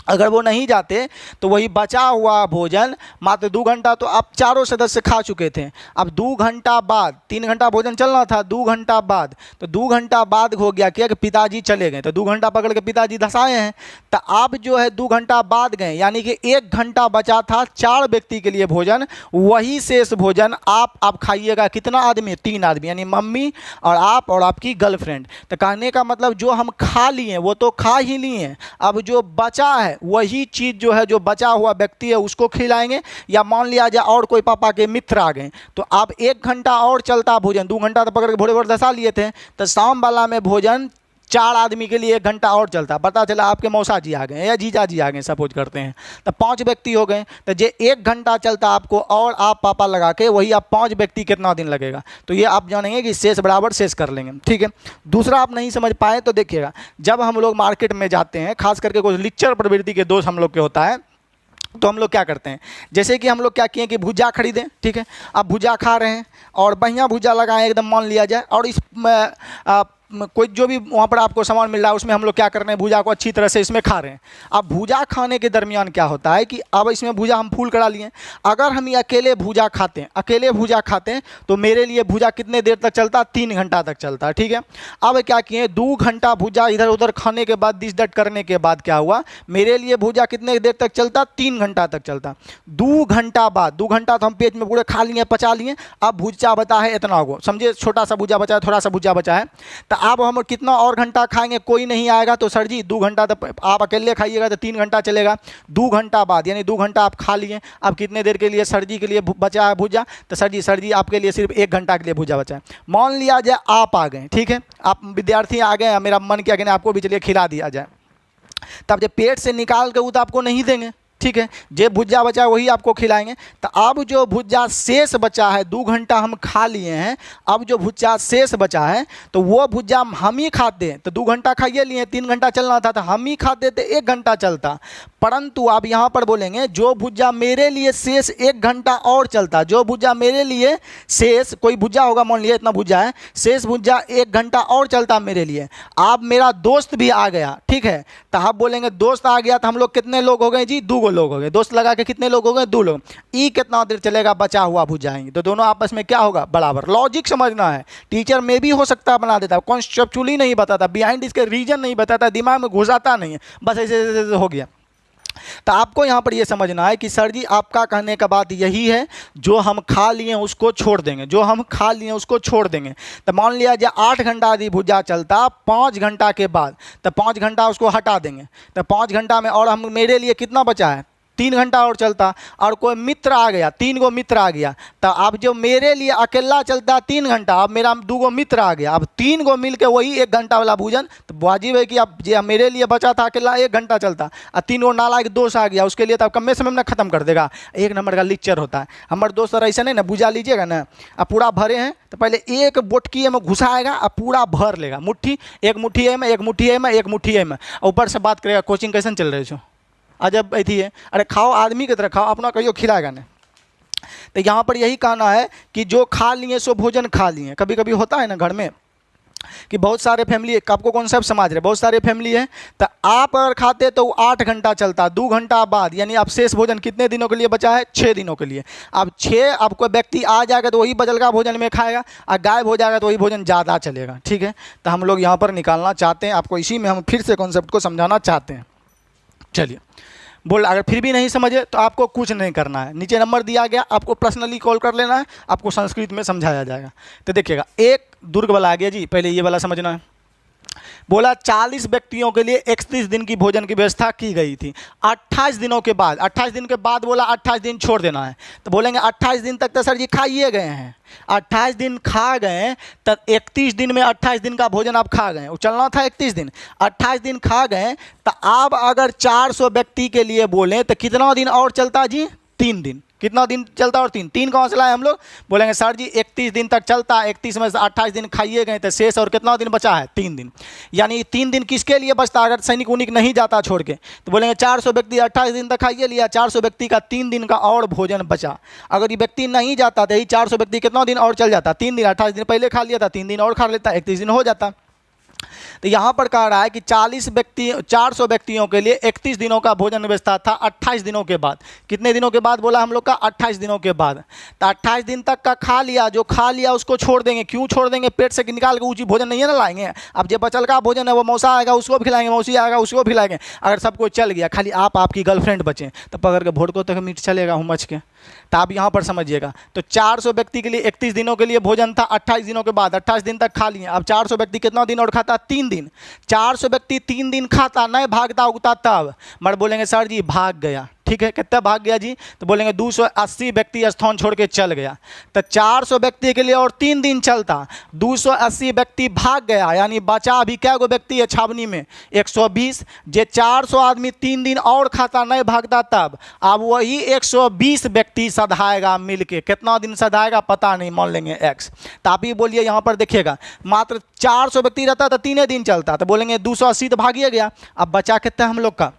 अगर वो नहीं जाते तो वही बचा हुआ भोजन मात्र 2 घंटा तो आप चारों सदस्य खा चुके थे। अब 2 घंटा बाद, 3 घंटा भोजन चलना था, 2 घंटा बाद, तो 2 घंटा बाद हो गया क्या कि पिताजी चले गए, तो 2 घंटा पकड़ के पिताजी धसाए हैं, तो आप जो है 2 घंटा बाद गए, यानी कि 1 घंटा बचा था 4 व्यक्ति के लिए भोजन, वही शेष भोजन आप खाइएगा कितना आदमी, 3 आदमी, यानी मम्मी और आप और आपकी गर्लफ्रेंड। तो कहने का मतलब जो हम खा लिए वो तो खा ही लिए, अब जो बचा है वही चीज़ जो है जो बचा हुआ व्यक्ति है उसको खिलाएंगे, या मान लिया जाए और कोई पापा के मित्र आ गए तो आप 1 घंटा और चलता भोजन, 2 घंटा तो पकड़ के भोरे भोर धसा लिए थे, तो शाम वाला में भोजन 4 आदमी के लिए 1 घंटा और चलता। पता चला आपके मौसा जी आ गए या जीजा जी आ गए, सपोज करते हैं, तो 5 व्यक्ति हो गए, तो जे 1 घंटा चलता आपको और आप पापा लगा के वही आप 5 व्यक्ति कितना दिन लगेगा, तो ये आप जानेंगे कि शेष बराबर शेष कर लेंगे। ठीक है, दूसरा आप नहीं समझ पाए तो देखिएगा, जब हम लोग मार्केट में जाते हैं, खास करके कुछ लिच्चर प्रवृत्ति के दोस्त हम लोग के होता है, तो हम लोग क्या करते हैं, जैसे कि हम लोग क्या किए कि भुजा खरीदें, ठीक है, अब भुजा खा रहे हैं और बढ़िया भुजा लगाएं एकदम मान लिया जाए, और इस कोई जो भी वहाँ पर आपको सामान मिल रहा है उसमें हम लोग क्या कर रहे हैं, भुजा को अच्छी तरह से इसमें खा रहे हैं। अब भुजा खाने के दरमियान क्या होता है कि अब इसमें भुजा हम फुल करा लिए, अगर हम ये अकेले भुजा खाते हैं, अकेले भुजा खाते हैं तो मेरे लिए भुजा कितने देर तक चलता, 3 घंटा तक चलता है। ठीक है, अब क्या किए, 2 घंटा भुजा इधर उधर खाने के बाद, डिश डट करने के बाद क्या हुआ, मेरे लिए भुजा कितने देर तक चलता, 3 घंटा तक चलता। 2 घंटा बाद, 2 घंटा तो हम पेट में पूरे खा लिए, पचा लिए, अब भुजा बचा है इतना को, समझिए छोटा सा भुजा बचा है, थोड़ा सा भुजा बचा है, तो अब हम कितना और घंटा खाएंगे, कोई नहीं आएगा, तो सर जी 2 घंटा तो आप अकेले खाइएगा तो 3 घंटा चलेगा। 2 घंटा बाद यानी 2 घंटा आप खा लिए, अब कितने देर के लिए सर जी के लिए बचा है भुजा, तो सर जी आपके लिए सिर्फ 1 घंटा के लिए भुजा बचा है। मान लिया जाए आप आ गए, ठीक है, आप विद्यार्थी आ गए, मेरा मन किया कि आपको भी चलिए खिला दिया जाए, तब जब पेट से निकाल के वो तो आपको नहीं देंगे, ठीक है, जो भुजा बचा है वही आपको खिलाएंगे। तो अब जो भुजा शेष बचा है, 2 घंटा हम खा लिए हैं, अब जो भुजा शेष बचा है तो वो भुजा हम ही खाते हैं, तो 2 घंटा खाइए लिए, 3 घंटा चलना था तो हम ही खाते थे, 1 घंटा चलता। परंतु आप यहाँ पर बोलेंगे जो भुजा मेरे लिए शेष 1 घंटा और चलता, जो भुजा मेरे लिए शेष, कोई भुजा होगा मान लिया इतना भुजा है, शेष भुजा 1 घंटा और चलता मेरे लिए। आप मेरा दोस्त भी आ गया, ठीक है, तो आप बोलेंगे दोस्त आ गया तो हम लोग कितने लोग हो गए जी, 2 लोग हो गए, दोस्त लगा के कितने लोग हो गए, 2 लोग, ई कितना देर चलेगा, बचा हुआ भुजाएंगे, तो दोनों आपस में क्या होगा, बराबर। लॉजिक समझना है, टीचर में भी हो सकता है बना देता, कॉन्सेप्चुअली नहीं बताता, बिहाइंड इसके रीजन नहीं बताता, दिमाग में घुसाता नहीं है, बस ऐसे ऐसे हो गया। तो आपको यहाँ पर ये समझना है कि सर जी आपका कहने का बात यही है, जो हम खा लिए उसको छोड़ देंगे, जो हम खा लिए उसको छोड़ देंगे। तो मान लिया जाए 8 घंटा यदि भुजा चलता, 5 घंटा के बाद, तो 5 घंटा उसको हटा देंगे, तो 5 घंटा में और हम मेरे लिए कितना बचा है, 3 घंटा और चलता, और कोई मित्र आ गया, 3 गो मित्र आ गया, तो अब जो मेरे लिए अकेला चलता 3 घंटा, अब मेरा 2 गो मित्र आ गया, अब 3 गो मिल के वही 1 घंटा वाला भोजन, तो वाजिब है कि अब जो मेरे लिए बचा था अकेला 1 घंटा चलता, और 3 गो नालायक दोस्त आ गया, उसके लिए तो अब कम समय में ख़त्म कर देगा। 1 नंबर का लिक्चर होता है। हमारे दोस्त सर ऐसा नहीं ना, भुजा लीजिएगा ना, अब पूरा भरे हैं तो पहले 1 बोटकी में घुसाएगा, अब पूरा भर लेगा, मुट्ठी, 1 मुट्ठी है में, 1 मुट्ठी है में, 1 मुट्ठी है में, ऊपर से बात करेगा कोचिंग कैसे चल रहे हो, अजब थी है, अरे खाओ आदमी की तरह खाओ, अपना कहियो खिलाएगा नहीं। तो यहाँ पर यही कहना है कि जो खा लिए सो भोजन खा लिए। कभी कभी होता है ना घर में कि बहुत सारे फैमिली, आपको कॉन्सेप्ट समझ रहे, बहुत सारे फैमिली है, तो आप अगर खाते तो 8 घंटा चलता, 2 घंटा बाद, यानी आप शेष भोजन कितने दिनों के लिए बचा है? 6 दिनों के लिए। अब 6 अब कोई व्यक्ति आ जाएगा तो वही बचल का भोजन में खाएगा, और गायब हो जाएगा तो वही भोजन ज़्यादा चलेगा। ठीक है, तो हम लोग यहाँ पर निकालना चाहते हैं, आपको इसी में हम फिर से कॉन्सेप्ट को समझाना चाहते हैं। चलिए बोल, अगर फिर भी नहीं समझे तो आपको कुछ नहीं करना है, नीचे नंबर दिया गया, आपको पर्सनली कॉल कर लेना है, आपको संस्कृत में समझाया जाएगा। तो देखिएगा, एक दुर्ग वाला आ गया जी, पहले ये वाला समझना है। बोला 40 व्यक्तियों के लिए 31 दिन की भोजन की व्यवस्था की गई थी। 28 दिनों के बाद, 28 दिन के बाद बोला 28 दिन छोड़ देना है। तो बोलेंगे 28 दिन तक तो सर जी खाइए गए हैं, 28 दिन खा गए, तब 31 दिन में 28 दिन का भोजन आप खा गए, वो चलना था 31 दिन, 28 दिन खा गए, तो आप अगर 400 व्यक्ति के लिए बोलें तो कितना दिन और चलता जी? 3 दिन। कितना दिन चलता? और 3 कहाँ से लाए हम लोग? बोलेंगे सर जी 31 दिन तक चलता है, 31 में से 28 दिन खाइए गए, तो शेष और कितना दिन बचा है? 3 दिन। यानी 3 दिन किसके लिए बचता अगर सैनिक उनिक नहीं जाता छोड़ के? तो बोलेंगे 400 व्यक्ति 28 दिन तक खाइए लिया, 400 व्यक्ति का 3 दिन का और भोजन बचा। अगर ये व्यक्ति नहीं जाता तो यही 400 व्यक्ति कितना दिन और चल जाता? 3 दिन। 28 दिन पहले खा लिया था, 3 दिन और खा लेता, 31 दिन हो जाता। तो यहाँ पर कह रहा है कि 400 व्यक्तियों के लिए 31 दिनों का भोजन व्यवस्था था 28 दिनों के बाद। कितने दिनों के बाद बोला हम लोग का? 28 दिनों के बाद। तो 28 दिन तक का खा लिया, जो खा लिया उसको छोड़ देंगे। क्यों छोड़ देंगे? पेट से निकाल के ऊँची भोजन नहीं है ना लाएंगे। अब जो बचल का भोजन है वो मौसा आएगा उसको खिलाएंगे, मौसी आएगा उसको खिलाएंगे। अगर सब कुछ चल गया, खाली आप आपकी गर्लफ्रेंड बचें, तो पकड़ के भोट को तक मीट चलेगा हूँ मच के। तो आप यहाँ पर समझिएगा, तो 400 व्यक्ति के लिए 31 दिनों के लिए भोजन था, 28 दिनों के बाद 28 दिन तक खा लिए। अब 400 व्यक्ति कितना दिन और खाता? 3 दिन। 400 व्यक्ति 3 दिन खाता, नहीं भागता उगता तब मर बोलेंगे सर जी भाग गया। ठीक है, कितना भाग गया जी? तो बोलेंगे 280 व्यक्ति स्थान छोड़ के चल गया। तो 400 व्यक्ति के लिए और 3 दिन चलता, 280 व्यक्ति भाग गया, यानी बचा अभी क्या गो व्यक्ति है छावनी में? 120। जे 400 आदमी 3 दिन और खाता, नहीं भागता तब, अब वही 120 व्यक्ति सधाएगा मिल के। कितना दिन सधाएगा पता नहीं, मान लेंगे x। तो आप ही बोलिए, यहाँ पर देखिएगा मात्र 400 व्यक्ति रहता तो 3 दिन चलता, तो बोलेंगे 280 तो भागिए गया, अब बचा कितना हम लोग का?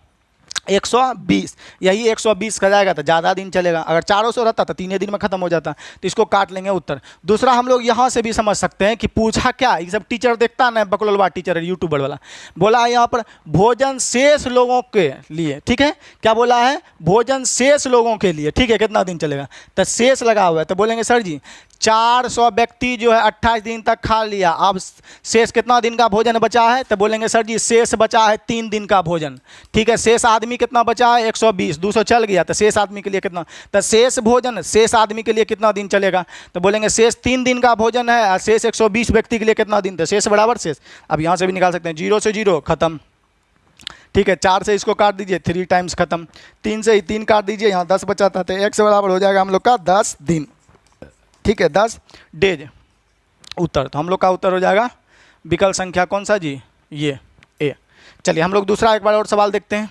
120। यही 120 का जाएगा तो ज़्यादा दिन चलेगा। अगर 400 रहता तो 3 दिन में ख़त्म हो जाता। तो इसको काट लेंगे उत्तर। दूसरा हम लोग यहाँ से भी समझ सकते हैं कि पूछा क्या, ये सब टीचर देखता ना, बकलोलवा टीचर है यूट्यूबर वाला, बोला है यहाँ पर भोजन शेष लोगों के लिए। ठीक है, क्या बोला है? भोजन शेष लोगों के लिए। ठीक है, कितना दिन चलेगा? तो शेष लगा हुआ है, तो बोलेंगे सर जी 400 व्यक्ति जो है 28 दिन तक खा लिया, अब शेष कितना दिन का भोजन बचा है? तो बोलेंगे सर जी शेष बचा है 3 दिन का भोजन। ठीक है, शेष आदमी कितना बचा है? 120। 200 चल गया, तो शेष आदमी के लिए कितना? तो शेष भोजन शेष आदमी के लिए कितना दिन चलेगा? तो बोलेंगे शेष 3 दिन का भोजन है, और शेष 120 व्यक्ति के लिए कितना दिन? तो शेष बराबर शेष। अब यहाँ से भी निकाल सकते हैं, 0 से 0 खत्म। ठीक है, 4 से इसको काट दीजिए, 3 टाइम्स खत्म। 3 से ही 3 काट दीजिए, यहाँ 10 बचा था, तो x बराबर हो जाएगा हम लोग का 10 दिन। ठीक है, 10 डेज उत्तर। तो हम लोग का उत्तर हो जाएगा विकल्प संख्या कौन सा जी? ये ए। चलिए हम लोग दूसरा एक बार और सवाल देखते हैं।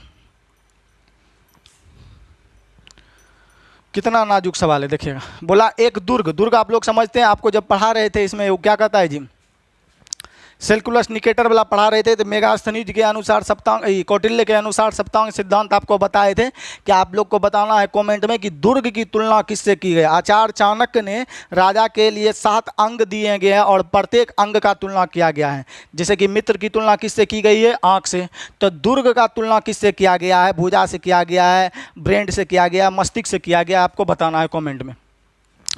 कितना नाजुक सवाल है, देखिएगा। बोला एक दुर्ग आप लोग समझते हैं, आपको जब पढ़ा रहे थे इसमें वो क्या कहता है जी? सेल्कुलस निकेटर वाला पढ़ा रहे थे, तो मेगास्थनीज के अनुसार सप्तांग, कौटिल्य के अनुसार सप्तांग सिद्धांत आपको बताए थे कि आप लोग को बताना है कमेंट में कि दुर्ग की तुलना किससे की गई। आचार्य चाणक्य ने राजा के लिए 7 अंग दिए गए हैं और प्रत्येक अंग का तुलना किया गया है। जैसे कि मित्र की तुलना किससे की गई है? आँख से। तो दुर्ग का तुलना किससे किया गया है? भुजा से किया गया है, ब्रेन से किया गया, मस्तिष्क से किया गया, आपको बताना है कॉमेंट में।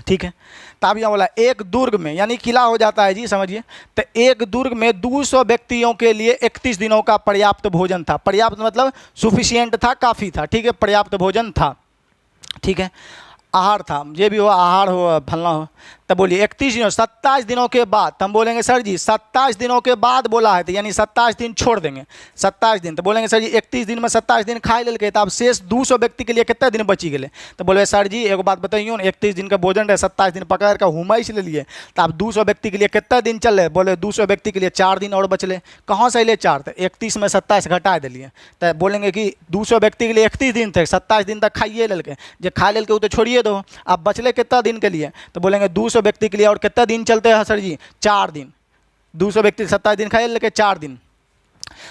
ठीक है, तब यहाँ बोला एक दुर्ग में, यानी किला हो जाता है जी, समझिए। तो एक दुर्ग में 200 व्यक्तियों के लिए 31 दिनों का पर्याप्त भोजन था। पर्याप्त मतलब सुफिशियंट था, काफ़ी था। ठीक है, पर्याप्त भोजन था। ठीक है, आहार था, ये भी हो, आहार हो, फलना हो। तब बोलिए 31 दिनों, 27 दिनों के बाद। हम बोलेंगे सर जी 27 दिनों के बाद बोला है, तो यानी 27 दिन छोड़ देंगे, 27 दिन। तो बोलेंगे सर जी 31 दिन में 27 दिन खाए ले, तो अब शेष 200 व्यक्ति के लिए कितने दिन बची गए? तो बोले सर जी एक बात बताइए ना, 31 दिन का भोजन है, 27 दिन पकड़ कर हुमाइश ले लिए, तो अब 200 व्यक्ति के लिए कितने दिन चल रहे? बोले 200 व्यक्ति के लिए 4 दिन और बचले। कहाँ से ले 4? तो 31 में 27 घटा दिए। तो बोलेंगे कि 200 व्यक्ति के लिए 31 दिन थे, 27 दिन तक खाइए ले, जो खा ले वो तो छोड़िए दो। अब बचले कितना दिन के लिए? तो बोलेंगे 200 व्यक्ति के लिए और कितना दिन चलते हैं सर जी? 4 दिन। 200 व्यक्ति 27 दिन खाए लेके 4 दिन।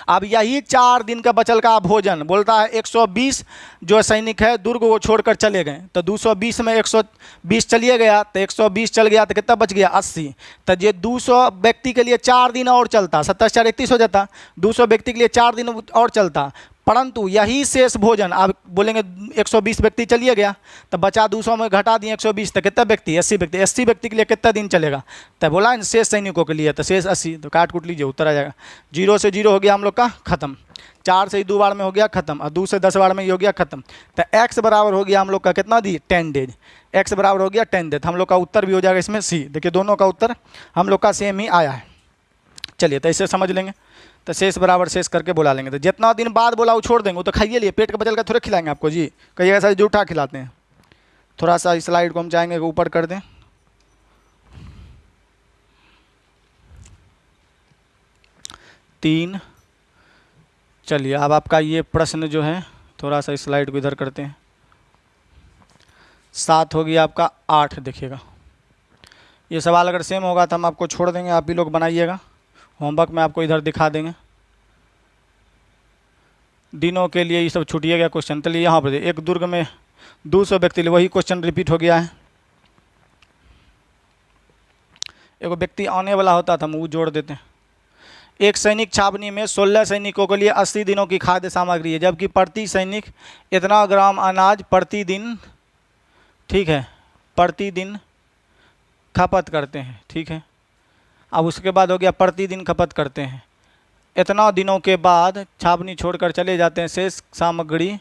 अब यही 4 दिन का बचल का भोजन बोलता है 120 जो सैनिक है दुर्ग वो छोड़कर चले गए, तो 220 में 120 चलिए गया, तो 120 चल गया तो कितना बच गया 80। तो ये 200 व्यक्ति के लिए 4 दिन और चलता, 27 4 31 हो जाता, 200 व्यक्ति के लिए 4 दिन और चलता। परंतु यही शेष भोजन आप बोलेंगे 120 व्यक्ति चलिए गया, तो बचा 200 में घटा दिए 120, तो कितना व्यक्ति 80 व्यक्ति, 80 व्यक्ति के लिए कितना दिन चलेगा, तो बोला शेष सैनिकों के लिए, तो शेष 80, तो काट कूट लीजिए उत्तर आ जाएगा। 0 से 0 हो गया हम लोग का खत्म, 4 से 2 बार में हो गया खत्म, और 2 से 10 बार में ये हो गया खत्म। तो x बराबर हो गया हम लोग का कितना दी 10 डेज, x बराबर हो गया 10 डेज। हम लोग का उत्तर भी हो जाएगा इसमें सी। देखिए दोनों का उत्तर हम लोग का सेम ही आया है। चलिए तो इसे समझ लेंगे, तो शेष बराबर शेष करके बुला लेंगे। तो जितना दिन बाद बोला वो छोड़ देंगे, वो तो खाइए लिए, पेट का बचल का थोड़े खिलाएंगे आपको जी, कहीं ऐसा जूठा खिलाते हैं। थोड़ा सा स्लाइड को हम चाहेंगे कि ऊपर कर दें। तीन, चलिए अब आपका ये प्रश्न जो है थोड़ा सा स्लाइड को इधर करते हैं। 7 हो गया आपका 8। देखिएगा ये सवाल अगर सेम होगा तो हम आपको छोड़ देंगे, आप ही लोग बनाइएगा, होमवर्क में आपको इधर दिखा देंगे। दिनों के लिए ये सब छूटिए गया क्वेश्चन। चलिए यहाँ पर एक दुर्ग में 200 व्यक्ति, वही क्वेश्चन रिपीट हो गया है। एक व्यक्ति आने वाला होता था, हम वो जोड़ देते हैं। एक सैनिक छावनी में 16 सैनिकों के लिए 80 दिनों की खाद्य सामग्री है, जबकि प्रति सैनिक इतना ग्राम अनाज प्रतिदिन, ठीक है, प्रतिदिन खपत करते हैं, ठीक है। अब उसके बाद हो गया प्रतिदिन खपत करते हैं, इतना दिनों के बाद छावनी छोड़कर चले जाते हैं, शेष सामग्री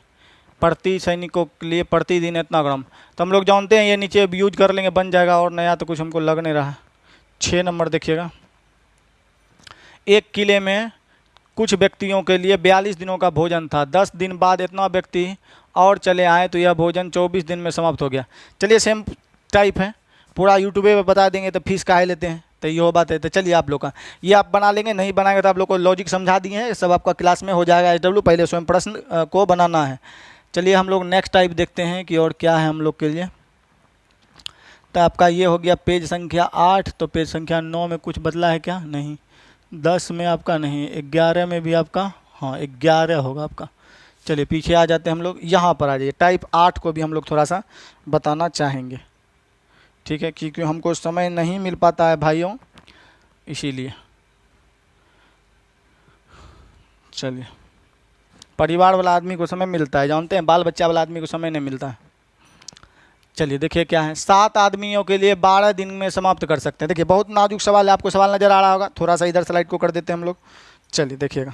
प्रति सैनिकों के लिए प्रतिदिन इतना ग्राम। तो हम लोग जानते हैं ये नीचे यूज कर लेंगे, बन जाएगा, और नया तो कुछ हमको लग नहीं रहा। 6 नंबर देखिएगा, एक किले में कुछ व्यक्तियों के लिए 42 दिनों का भोजन था, 10 दिन बाद इतना व्यक्ति और चले आए तो यह भोजन 24 दिन में समाप्त हो गया। चलिए सेम टाइप है, पूरा यूट्यूब पे बता देंगे तो फीस काहे लेते हैं, तो ये हो बात है। तो चलिए आप लोग का ये आप बना लेंगे, नहीं बनाएंगे तो आप लोग को लॉजिक समझा दिए हैं, सब आपका क्लास में हो जाएगा। SW पहले स्वयं प्रश्न को बनाना है। चलिए हम लोग नेक्स्ट टाइप देखते हैं कि और क्या है हम लोग के लिए। तो आपका ये हो गया पेज संख्या 8, तो पेज संख्या 9 में कुछ बदला है क्या? नहीं। 10 में आपका नहीं, 11 में भी आपका, हाँ 11 होगा आपका। चलिए पीछे आ जाते हैं हम लोग, यहाँ पर आ जाइए। टाइप 8 को भी हम लोग थोड़ा सा बताना चाहेंगे, ठीक है, क्योंकि हमको समय नहीं मिल पाता है भाइयों, इसीलिए। चलिए परिवार वाला आदमी को समय मिलता है, जानते हैं, बाल बच्चा वाला आदमी को समय नहीं मिलता है। चलिए देखिए क्या है, 7 आदमियों के लिए 12 दिन में समाप्त कर सकते हैं। देखिए बहुत नाजुक सवाल है, आपको सवाल नज़र आ रहा होगा, थोड़ा सा इधर स्लाइड को कर देते हैं हम लोग। चलिए देखिएगा,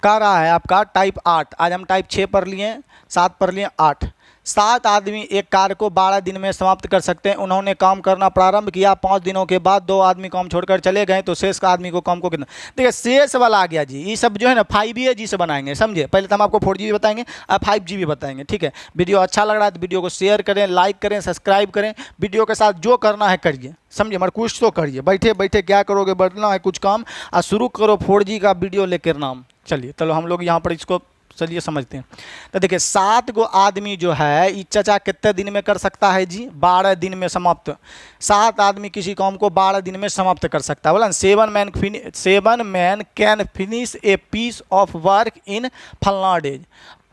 कह रहा है आपका टाइप 8, आज हम टाइप 6 पढ़ लिए, 7 पढ़ लिए, 8। 7 आदमी एक कार्य को 12 दिन में समाप्त कर सकते हैं। उन्होंने काम करना प्रारंभ किया, 5 दिनों के बाद 2 आदमी काम छोड़कर चले गए, तो शेष का आदमी को काम को कितना? देखिए शेष वाला आ गया जी, ये सब जो है ना 5G से बनाएंगे, समझे। पहले तो हम आपको 4G बताएंगे, अब 5G भी बताएंगे, ठीक है। वीडियो अच्छा लग रहा है तो वीडियो को शेयर करें, लाइक करें, सब्सक्राइब करें, वीडियो के साथ जो करना है करिए, समझिए, मगर कुछ तो करिए। बैठे बैठे क्या करोगे, बढ़ना है कुछ काम, और शुरू करो 4G का वीडियो लेकर नाम। चलिए चलो हम लोग यहाँ पर इसको चलिए समझते हैं। तो देखिए 7 गो आदमी जो है ये चचा कितने दिन में कर सकता है जी? 12 दिन में समाप्त। 7 आदमी किसी काम को 12 दिन में समाप्त कर सकता है। बोला 7 man can finish a piece of work in फलना days,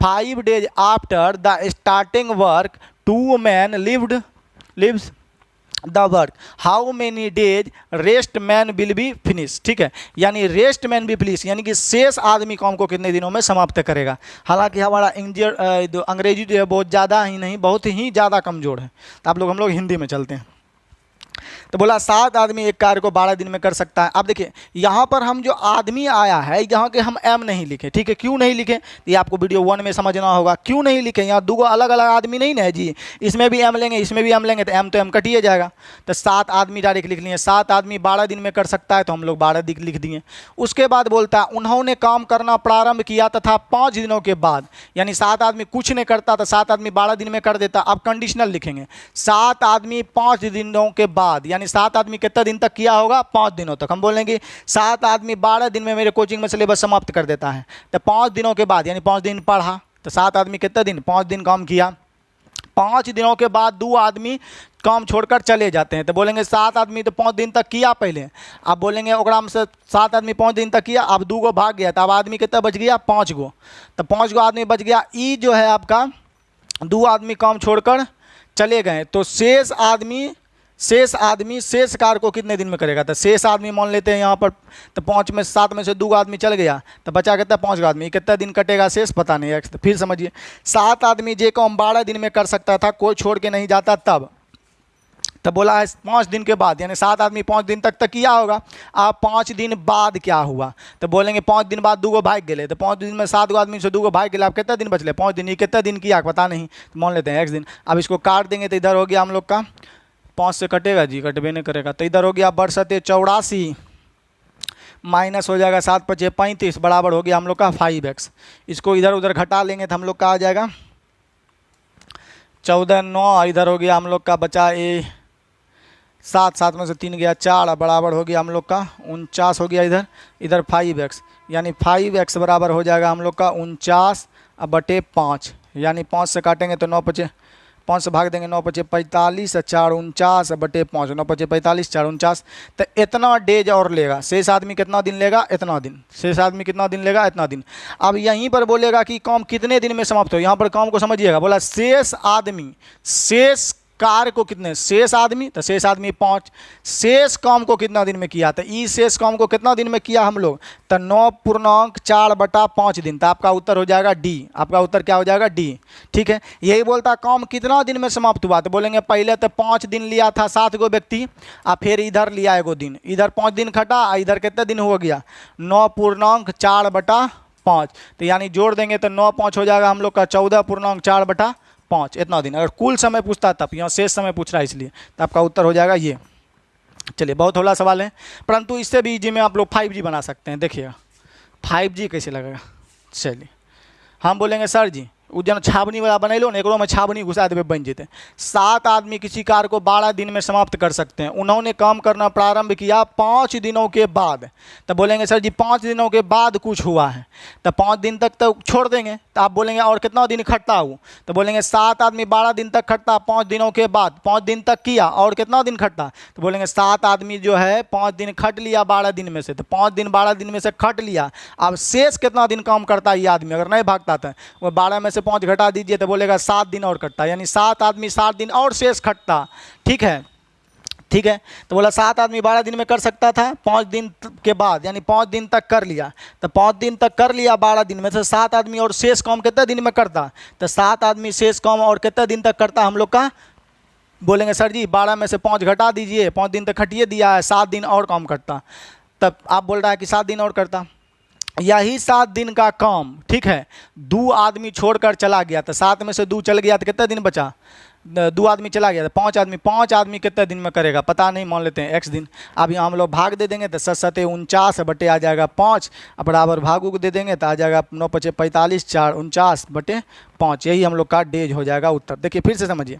5 days after the starting work 2 men leaves the work, how many days rest man will be finish, ठीक है। यानी रेस्ट मैन बी फिनिश, यानी कि शेष आदमी काम को कितने दिनों में समाप्त करेगा। हालांकि हमारा अंग्रेजी जो है बहुत ज़्यादा ही नहीं, बहुत ही ज़्यादा कमज़ोर है, तो हम लोग हिंदी में चलते हैं। तो बोला 7 आदमी एक कार्य को 12 दिन में कर सकता है। अब देखिए यहाँ पर हम जो आदमी आया है, यहाँ के हम एम नहीं लिखे, ठीक है। क्यों नहीं लिखे ये आपको वीडियो 1 में समझना होगा। क्यों नहीं लिखे, यहाँ 2 अलग अलग आदमी नहीं ना है जी, इसमें भी एम लेंगे, इसमें भी एम लेंगे, तो एम कटिए जाएगा। तो 7 आदमी डायरेक्ट लिख लिए, 7 आदमी 12 दिन में कर सकता है, तो हम लोग 12 दिन लिख दिए। उसके बाद बोलता है उन्होंने काम करना प्रारंभ किया तथा 5 दिनों के बाद, यानी 7 आदमी कुछ नहीं करता तो 7 आदमी 12 दिन में कर देता। अब कंडीशनल लिखेंगे, 7 आदमी 5 दिनों के बाद, यानी 7 आदमी कितना दिन तक किया होगा? 5 दिनों तक। हम बोलेंगे 7 आदमी 12 दिन में मेरे कोचिंग में सिलेबस समाप्त कर देता है, तो 5 दिनों के बाद, यानी 5 दिन पढ़ा, तो 7 आदमी कितना दिन? 5 दिन काम किया, 5 दिनों के बाद 2 आदमी काम छोड़कर चले जाते हैं। तो बोलेंगे 7 आदमी तो 5 दिन तक किया पहले, अब बोलेंगे ओकरा में से 7 आदमी 5 दिन तक किया, अब 2 गो भाग गया, तो अब आदमी कितना बच गया? 5 गो। तो 5 गो आदमी बच गया। ई जो है आपका 2 आदमी काम छोड़कर चले गए, तो शेष आदमी शेष कार्य को कितने दिन में करेगा? तो शेष आदमी मान लेते हैं यहाँ पर, तो 5 में 7 में से 2 आदमी चल गया, तो बचा कितना? 5 आदमी। कितना दिन कटेगा शेष? पता नहीं है। तो फिर समझिए, 7 आदमी जे काम 12 दिन में कर सकता था, कोई छोड़ के नहीं जाता, तब बोला है 5 दिन के बाद, यानी 7 आदमी 5 दिन तक किया होगा। अब 5 दिन बाद क्या हुआ? तो बोलेंगे 5 दिन बाद 2 गो भाग गए, तो 5 दिन में 7 गो आदमी से 2 गो भाग गए, अब कितना दिन बचले? 5 दिन। ये कितना दिन किया पता नहीं, तो मान लेते हैं X दिन। अब इसको काट देंगे तो इधर हो गया हम लोग का 5 से कटेगा जी, कटबे नहीं करेगा, तो इधर हो गया बरसते 84 माइनस हो जाएगा 7 × 5 = 35 बराबर हो गया हम लोग का 5x। इसको इधर उधर घटा लेंगे तो हम लोग का आ जाएगा 14 9, इधर हो गया हम लोग का बचा 7 में से 3 गया 4 बराबर हो गया हम लोग का 49 हो गया इधर 5x, यानी 5x बराबर हो जाएगा हम लोग का 49/5, यानी 5 से काटेंगे तो 9 × 5 से भाग देंगे 9 × 45 और 4 49/5, 9 × 45 4 49। तो इतना डेज और लेगा। शेष आदमी कितना दिन लेगा? इतना दिन। शेष आदमी कितना दिन लेगा? इतना दिन। अब यहीं पर बोलेगा कि काम कितने दिन में समाप्त हो। यहाँ पर काम को समझिएगा, बोला शेष आदमी, शेष कार्य को कितने? शेष आदमी, तो शेष आदमी 5, शेष काम को कितना दिन में किया? तो ई शेष काम को कितना दिन में किया हम लोग? तो 9.4/5 दिन। तो आपका उत्तर हो जाएगा डी। आपका उत्तर क्या हो जाएगा? डी। ठीक है, यही बोलता काम कितना दिन में समाप्त हुआ? तो बोलेंगे पहले तो 5 दिन लिया था 7 गो व्यक्ति, और फिर इधर लिया 1 दिन, इधर 5 दिन खटा, इधर कितने दिन हो गया? 9.4/5। तो यानी जोड़ देंगे तो 9 5 हो जाएगा हम लोग का 14.4/5, इतना दिन। अगर कुल समय पूछता तब, यहाँ शेष समय पूछ रहा है इसलिए, तो आपका उत्तर हो जाएगा ये। चलिए, बहुत थोड़ा सवाल है, परंतु इससे भी इजी में आप लोग 5G बना सकते हैं। देखिएगा 5G कैसे लगेगा। चलिए, हम बोलेंगे सर जी वो जन छावनी वाला बनैलो ना, एकरो में छावनी घुसा देवे बन जेते। 7 आदमी किसी कार्य को 12 दिन में समाप्त कर सकते हैं। उन्होंने काम करना प्रारंभ किया 5 दिनों के बाद। तो बोलेंगे सर जी 5 दिनों के बाद कुछ हुआ है, तो 5 दिन तक तो छोड़ देंगे। तो आप बोलेंगे और कितना दिन खटता हो? तो बोलेंगे 7 आदमी 12 दिन तक खटता, 5 दिनों के बाद 5 दिन तक किया, और कितना दिन खटता? तो बोलेंगे 7 आदमी जो है 5 दिन खट लिया 12 दिन में से, तो 5 दिन 12 दिन में से खट लिया। अब शेष कितना दिन काम करता है ये आदमी? अगर नहीं भागता था, वो 12 में से 5 घटा दीजिए तो बोलेगा 7 दिन और कटता, यानी 7 आदमी 7 दिन और शेष खटता। ठीक है, ठीक है। तो बोला 7 आदमी 12 दिन में कर सकता था, 5 दिन के बाद, यानी 5 दिन तक कर लिया। तो 5 दिन तक कर लिया 12 दिन में से 7 आदमी, और शेष काम कितने दिन में करता? तो 7 आदमी शेष काम और कितने दिन तक करता हम लोग का? बोलेंगे सर जी 12 में से 5 घटा दीजिए, 5 दिन तक खटिए दिया है, 7 दिन और काम करता। तब आप बोल रहा है कि 7 दिन और करता। यही 7 दिन का काम, ठीक है, 2 आदमी छोड़कर चला गया, तो 7 में से 2 चल गया तो कितना दिन बचा? 2 आदमी चला गया, तो 5 आदमी कितने दिन में करेगा? पता नहीं, मान लेते हैं x दिन। अब यहाँ हम लोग भाग दे देंगे तो 7 × 49 बटे आ जाएगा 5, बराबर भागू को दे देंगे तो आ जाएगा 9 × 45 4 49/5। यही हम लोग का डेज हो जाएगा उत्तर। देखिए फिर से समझिए,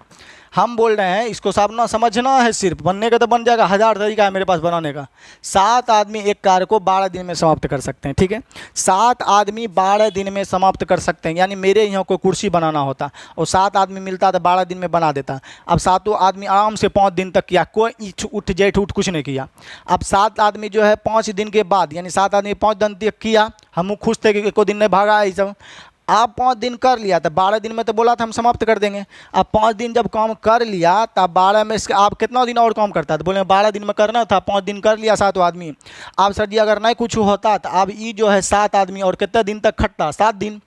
हम बोल रहे हैं इसको सामना समझना है, सिर्फ बनने का तो बन जाएगा, 1000 तरीका है मेरे पास बनाने का। 7 आदमी एक कार्य को 12 दिन में समाप्त कर सकते हैं। ठीक है, 7 आदमी 12 दिन में समाप्त कर सकते हैं, यानी मेरे यहाँ कोई कुर्सी बनाना होता और 7 आदमी मिलता तो 12 दिन में बना देता। अब 7 आदमी आराम से 5 दिन तक किया, कोई उठ जेठ उठ कुछ नहीं किया। अब 7 आदमी जो है 5 दिन के बाद, यानी 7 आदमी 5 दिन तक किया, हम खुश थे कि कोई दिन नहीं भागा है ये सब। आप 5 दिन कर लिया तो 12 दिन में तो बोला था हम समाप्त कर देंगे। अब 5 दिन जब काम कर लिया तब 12 में से आप कितना दिन और काम करता? तो बोले 12 दिन में करना था, 5 दिन कर लिया 7 आदमी। अब सर जी अगर नहीं कुछ होता तो अब ये जो है 7 आदमी और कितने दिन तक खटता? 7 दिन।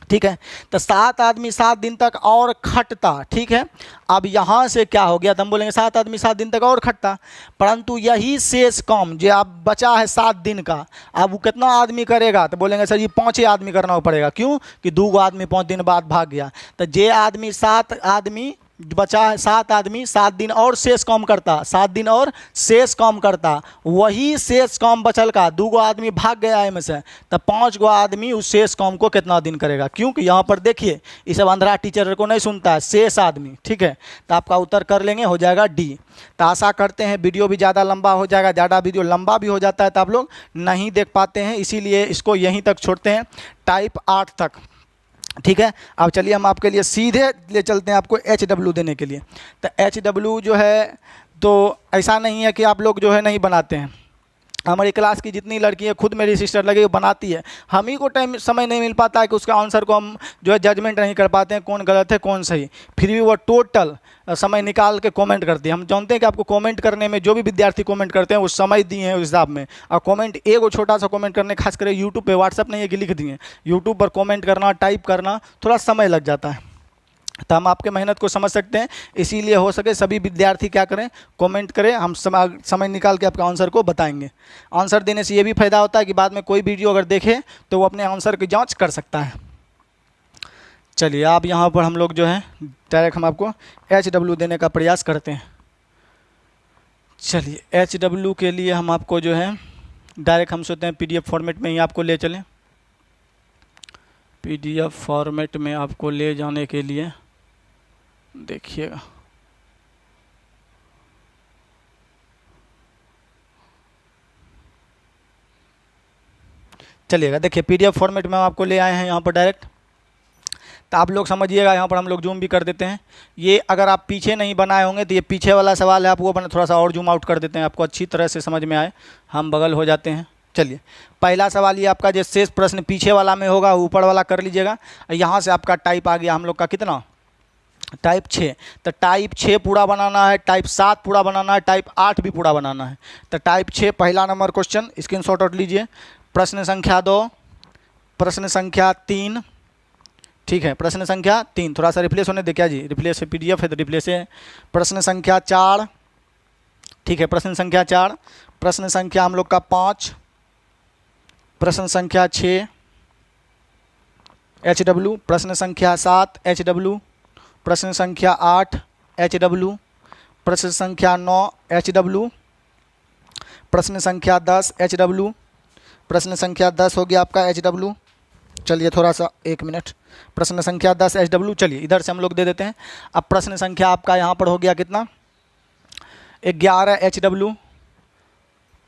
ठीक है, तो 7 आदमी 7 दिन तक और खटता। ठीक है, अब यहाँ से क्या हो गया? तो हम बोलेंगे 7 आदमी 7 दिन तक और खटता, परंतु यही शेष काम जो अब बचा है 7 दिन का, अब वो कितना आदमी करेगा? तो बोलेंगे सर जी 5 आदमी करना पड़ेगा। क्यों? कि 2 आदमी 5 दिन बाद भाग गया। तो जे आदमी 7 आदमी बचा है, 7 आदमी 7 दिन और शेष काम करता, 7 दिन और शेष काम करता, वही शेष काम बचल का 2 आदमी भाग गया है में से, तो 5 आदमी उस शेष काम को कितना दिन करेगा? क्योंकि यहाँ पर देखिए ये सब अंधरा टीचर को नहीं सुनता है, शेष आदमी। ठीक है, तो आपका उत्तर कर लेंगे, हो जाएगा डी। तो आशा करते हैं वीडियो भी ज़्यादा लंबा हो जाएगा, ज़्यादा वीडियो लंबा भी हो जाता है तो आप लोग नहीं देख पाते हैं, इसीलिए इसको यहीं तक छोड़ते हैं, टाइप 8 तक। ठीक है। अब चलिए हम आपके लिए सीधे ले चलते हैं आपको HW देने के लिए। तो HW जो है, तो ऐसा नहीं है कि आप लोग जो है नहीं बनाते हैं। हमारी क्लास की जितनी लड़की है, खुद मेरी सिस्टर लगी वो बनाती है, हम ही को टाइम समय नहीं मिल पाता है कि उसका आंसर को हम जो है जजमेंट नहीं कर पाते हैं कौन गलत है कौन सही। फिर भी वो टोटल समय निकाल के कमेंट करती है। हम जानते हैं कि आपको कमेंट करने में जो भी विद्यार्थी कमेंट करते हैं वो समय दिए हैं उस हिसाब में, और कमेंट एक वो छोटा सा कमेंट करने, खास करके यूट्यूब पे, व्हाट्सअप नहीं है कि लिख दिए, यूट्यूब पर कमेंट करना, टाइप करना थोड़ा समय लग जाता है। तो हम आपके मेहनत को समझ सकते हैं, इसीलिए हो सके सभी विद्यार्थी क्या करें, कमेंट करें, हम समय निकाल के आपके आंसर को बताएंगे। आंसर देने से ये भी फायदा होता है कि बाद में कोई वीडियो अगर देखे तो वो अपने आंसर की जांच कर सकता है। चलिए आप यहाँ पर हम लोग जो है डायरेक्ट हम आपको HW देने का प्रयास करते हैं। चलिए HW के लिए हम आपको जो है डायरेक्ट हम सोचते हैं PDF फॉर्मेट में ही आपको ले चलें। PDF फॉर्मेट में आपको ले जाने के लिए देखिएगा, चलिएगा, देखिए PDF फॉर्मेट में हम आपको ले आए हैं यहाँ पर डायरेक्ट। तो आप लोग समझिएगा, यहाँ पर हम लोग जूम भी कर देते हैं। ये अगर आप पीछे नहीं बनाए होंगे तो ये पीछे वाला सवाल है, आप वो थोड़ा सा और जूम आउट कर देते हैं, आपको अच्छी तरह से समझ में आए, हम बगल हो जाते हैं। चलिए पहला सवाल ये आपका जो शेष प्रश्न पीछे वाला में होगा, ऊपर वाला कर लीजिएगा। यहाँ से आपका टाइप आ गया हम लोग का कितना, टाइप 6। तो टाइप 6 पूरा बनाना है, टाइप 7 पूरा बनाना है, टाइप 8 भी पूरा बनाना है। तो टाइप 6 पहला नंबर क्वेश्चन स्क्रीनशॉट आउट लीजिए। प्रश्न संख्या 2, प्रश्न संख्या 3, ठीक है, प्रश्न संख्या 3, थोड़ा सा रिप्लेस होने दे क्या जी, रिप्लेस है, PDF है तो रिप्लेस है। प्रश्न संख्या 4, ठीक है, प्रश्न संख्या 4, प्रश्न संख्या हम लोग का 5, प्रश्न संख्या 6 HW, प्रश्न संख्या 7 HW, प्रश्न संख्या 8 HW, प्रश्न संख्या 9 HW, प्रश्न संख्या 10 HW, प्रश्न संख्या 10 हो गया आपका HW। चलिए थोड़ा सा 1 मिनट, प्रश्न संख्या 10 HW। चलिए इधर से हम लोग दे देते हैं। अब प्रश्न संख्या आपका यहाँ पर हो गया कितना, 11 HW,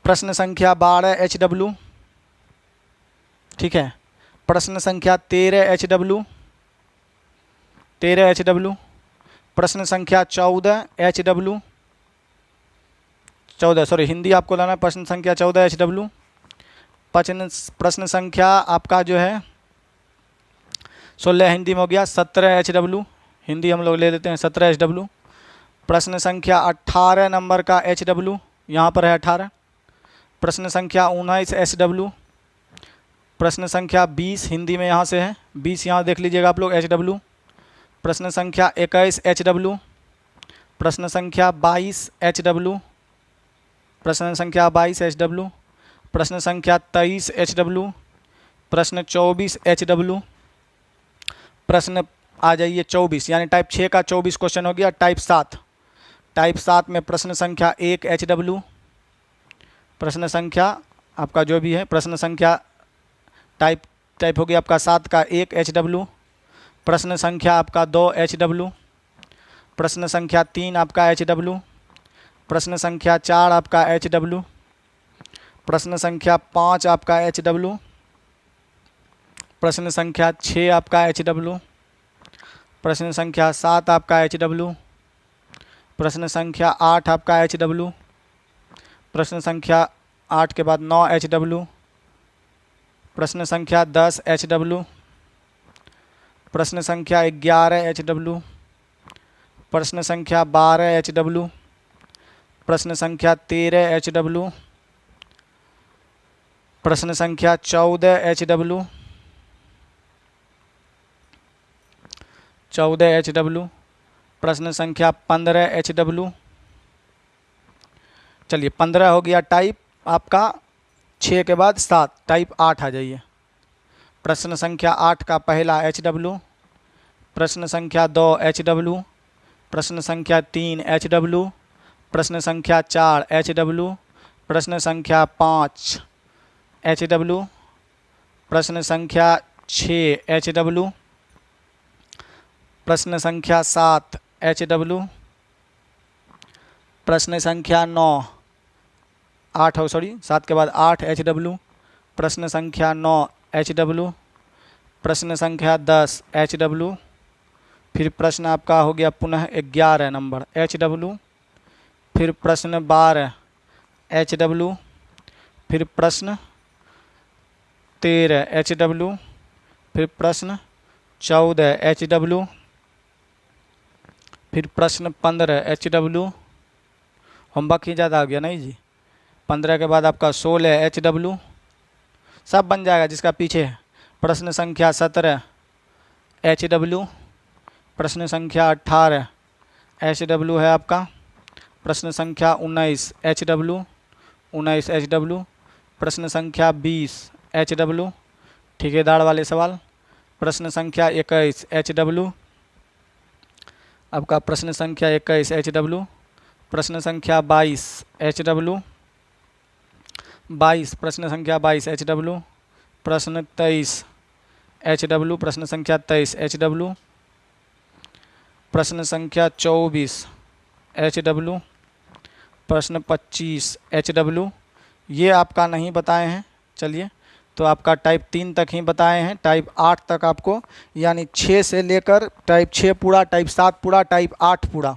प्रश्न संख्या 12 HW, ठीक है, प्रश्न संख्या 13 HW, 13 HW, प्रश्न संख्या 14 HW, 14 सॉरी हिंदी आपको लाना है, प्रश्न संख्या 14 HW। प्रश्न संख्या आपका जो है 16 हिंदी में हो गया, 17 HW, हिंदी हम लोग ले देते हैं 17 HW। प्रश्न संख्या 18 नंबर का HW, यहाँ पर है 18। प्रश्न संख्या 19 HW, प्रश्न संख्या 20 हिंदी में यहाँ से है, 20 यहाँ देख लीजिएगा आप लोग HW। प्रश्न संख्या 21 HW, प्रश्न संख्या 22 HW, प्रश्न संख्या 22 HW, प्रश्न संख्या 23 HW, प्रश्न 24 HW, प्रश्न आ जाइए 24, यानी टाइप 6 का 24 क्वेश्चन हो गया। टाइप 7, टाइप 7 में प्रश्न संख्या 1 HW, प्रश्न संख्या आपका जो भी है, प्रश्न संख्या टाइप हो गया आपका 7 का 1 HW, प्रश्न संख्या आपका 2 HW, प्रश्न संख्या 3 आपका HW, प्रश्न संख्या 4 आपका HW, प्रश्न संख्या 5 आपका HW, प्रश्न संख्या 6 आपका HW, प्रश्न संख्या 7 आपका HW, प्रश्न संख्या 8 आपका HW, प्रश्न संख्या 8 के बाद 9 HW, प्रश्न संख्या 10 HW, प्रश्न संख्या 11 HW, प्रश्न संख्या 12 HW, प्रश्न संख्या 13 HW, प्रश्न संख्या 14 HW, 14 HW, प्रश्न संख्या 15 HW। चलिए 15 हो गया टाइप आपका 6 के बाद 7, टाइप 8 आ जाइए। प्रश्न संख्या 8 का पहला HW, प्रश्न संख्या 2 HW, प्रश्न संख्या 3 HW, प्रश्न संख्या 4 HW, प्रश्न संख्या 5 HW, प्रश्न संख्या 6 HW, प्रश्न संख्या 7 HW, प्रश्न संख्या 9 8 हो सॉरी 7 के बाद 8 HW, प्रश्न संख्या 9 HW, प्रश्न संख्या 10 HW। फिर प्रश्न आपका हो गया पुनः 11 नंबर HW। फिर प्रश्न 12 HW। फिर प्रश्न 13 HW। फिर प्रश्न 14 HW। फिर प्रश्न 15 HW। होमवर्क ही ज़्यादा हो गया नहीं जी। 15 के बाद आपका 16 HW। सब बन जाएगा जिसका पीछे है। प्रश्न संख्या 17 HW। प्रश्न संख्या 18 HW है आपका। प्रश्न संख्या 19 HW। 19 HW। प्रश्न संख्या 20 HW। ठेकेदार वाले सवाल। प्रश्न संख्या 21 HW। आपका प्रश्न संख्या 21 HW। प्रश्न संख्या 22 HW। 22 प्रश्न संख्या 22 HW। प्रश्न 23 HW। प्रश्न संख्या 23 HW। प्रश्न संख्या 24 HW। प्रश्न 25 HW। ये आपका नहीं बताए हैं, चलिए तो आपका टाइप 3 तक ही बताए हैं। टाइप 8 तक आपको, यानी 6 से लेकर टाइप 6 पूरा, टाइप 7 पूरा, टाइप 8 पूरा,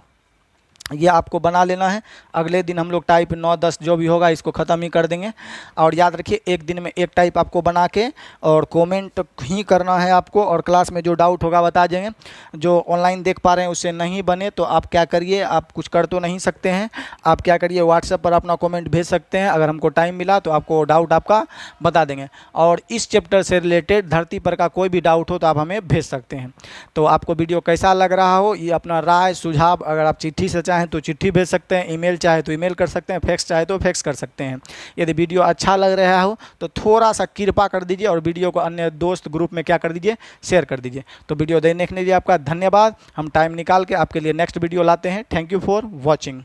ये आपको बना लेना है। अगले दिन हम लोग टाइप 9 10 जो भी होगा इसको ख़त्म ही कर देंगे। और याद रखिए एक दिन में एक टाइप आपको बना के और कमेंट ही करना है आपको, और क्लास में जो डाउट होगा बता देंगे। जो ऑनलाइन देख पा रहे हैं उससे नहीं बने तो आप क्या करिए, आप कुछ कर तो नहीं सकते हैं, आप क्या करिए व्हाट्सएप पर अपना कमेंट भेज सकते हैं। अगर हमको टाइम मिला तो आपको डाउट आपका बता देंगे। और इस चैप्टर से रिलेटेड धरती पर का कोई भी डाउट हो तो आप हमें भेज सकते हैं। तो आपको वीडियो कैसा लग रहा हो, ये अपना राय सुझाव, अगर आप चिट्ठी से चाहें तो चिट्ठी भेज सकते हैं, ईमेल चाहे तो ईमेल कर सकते हैं, फैक्स चाहे तो फैक्स कर सकते हैं। यदि वीडियो अच्छा लग रहा हो तो थोड़ा सा कृपा कर दीजिए और वीडियो को अन्य दोस्त ग्रुप में क्या कर दीजिए, शेयर कर दीजिए। तो वीडियो देखने के लिए आपका धन्यवाद। हम टाइम निकाल के आपके लिए नेक्स्ट वीडियो लाते हैं। Thank you for watching.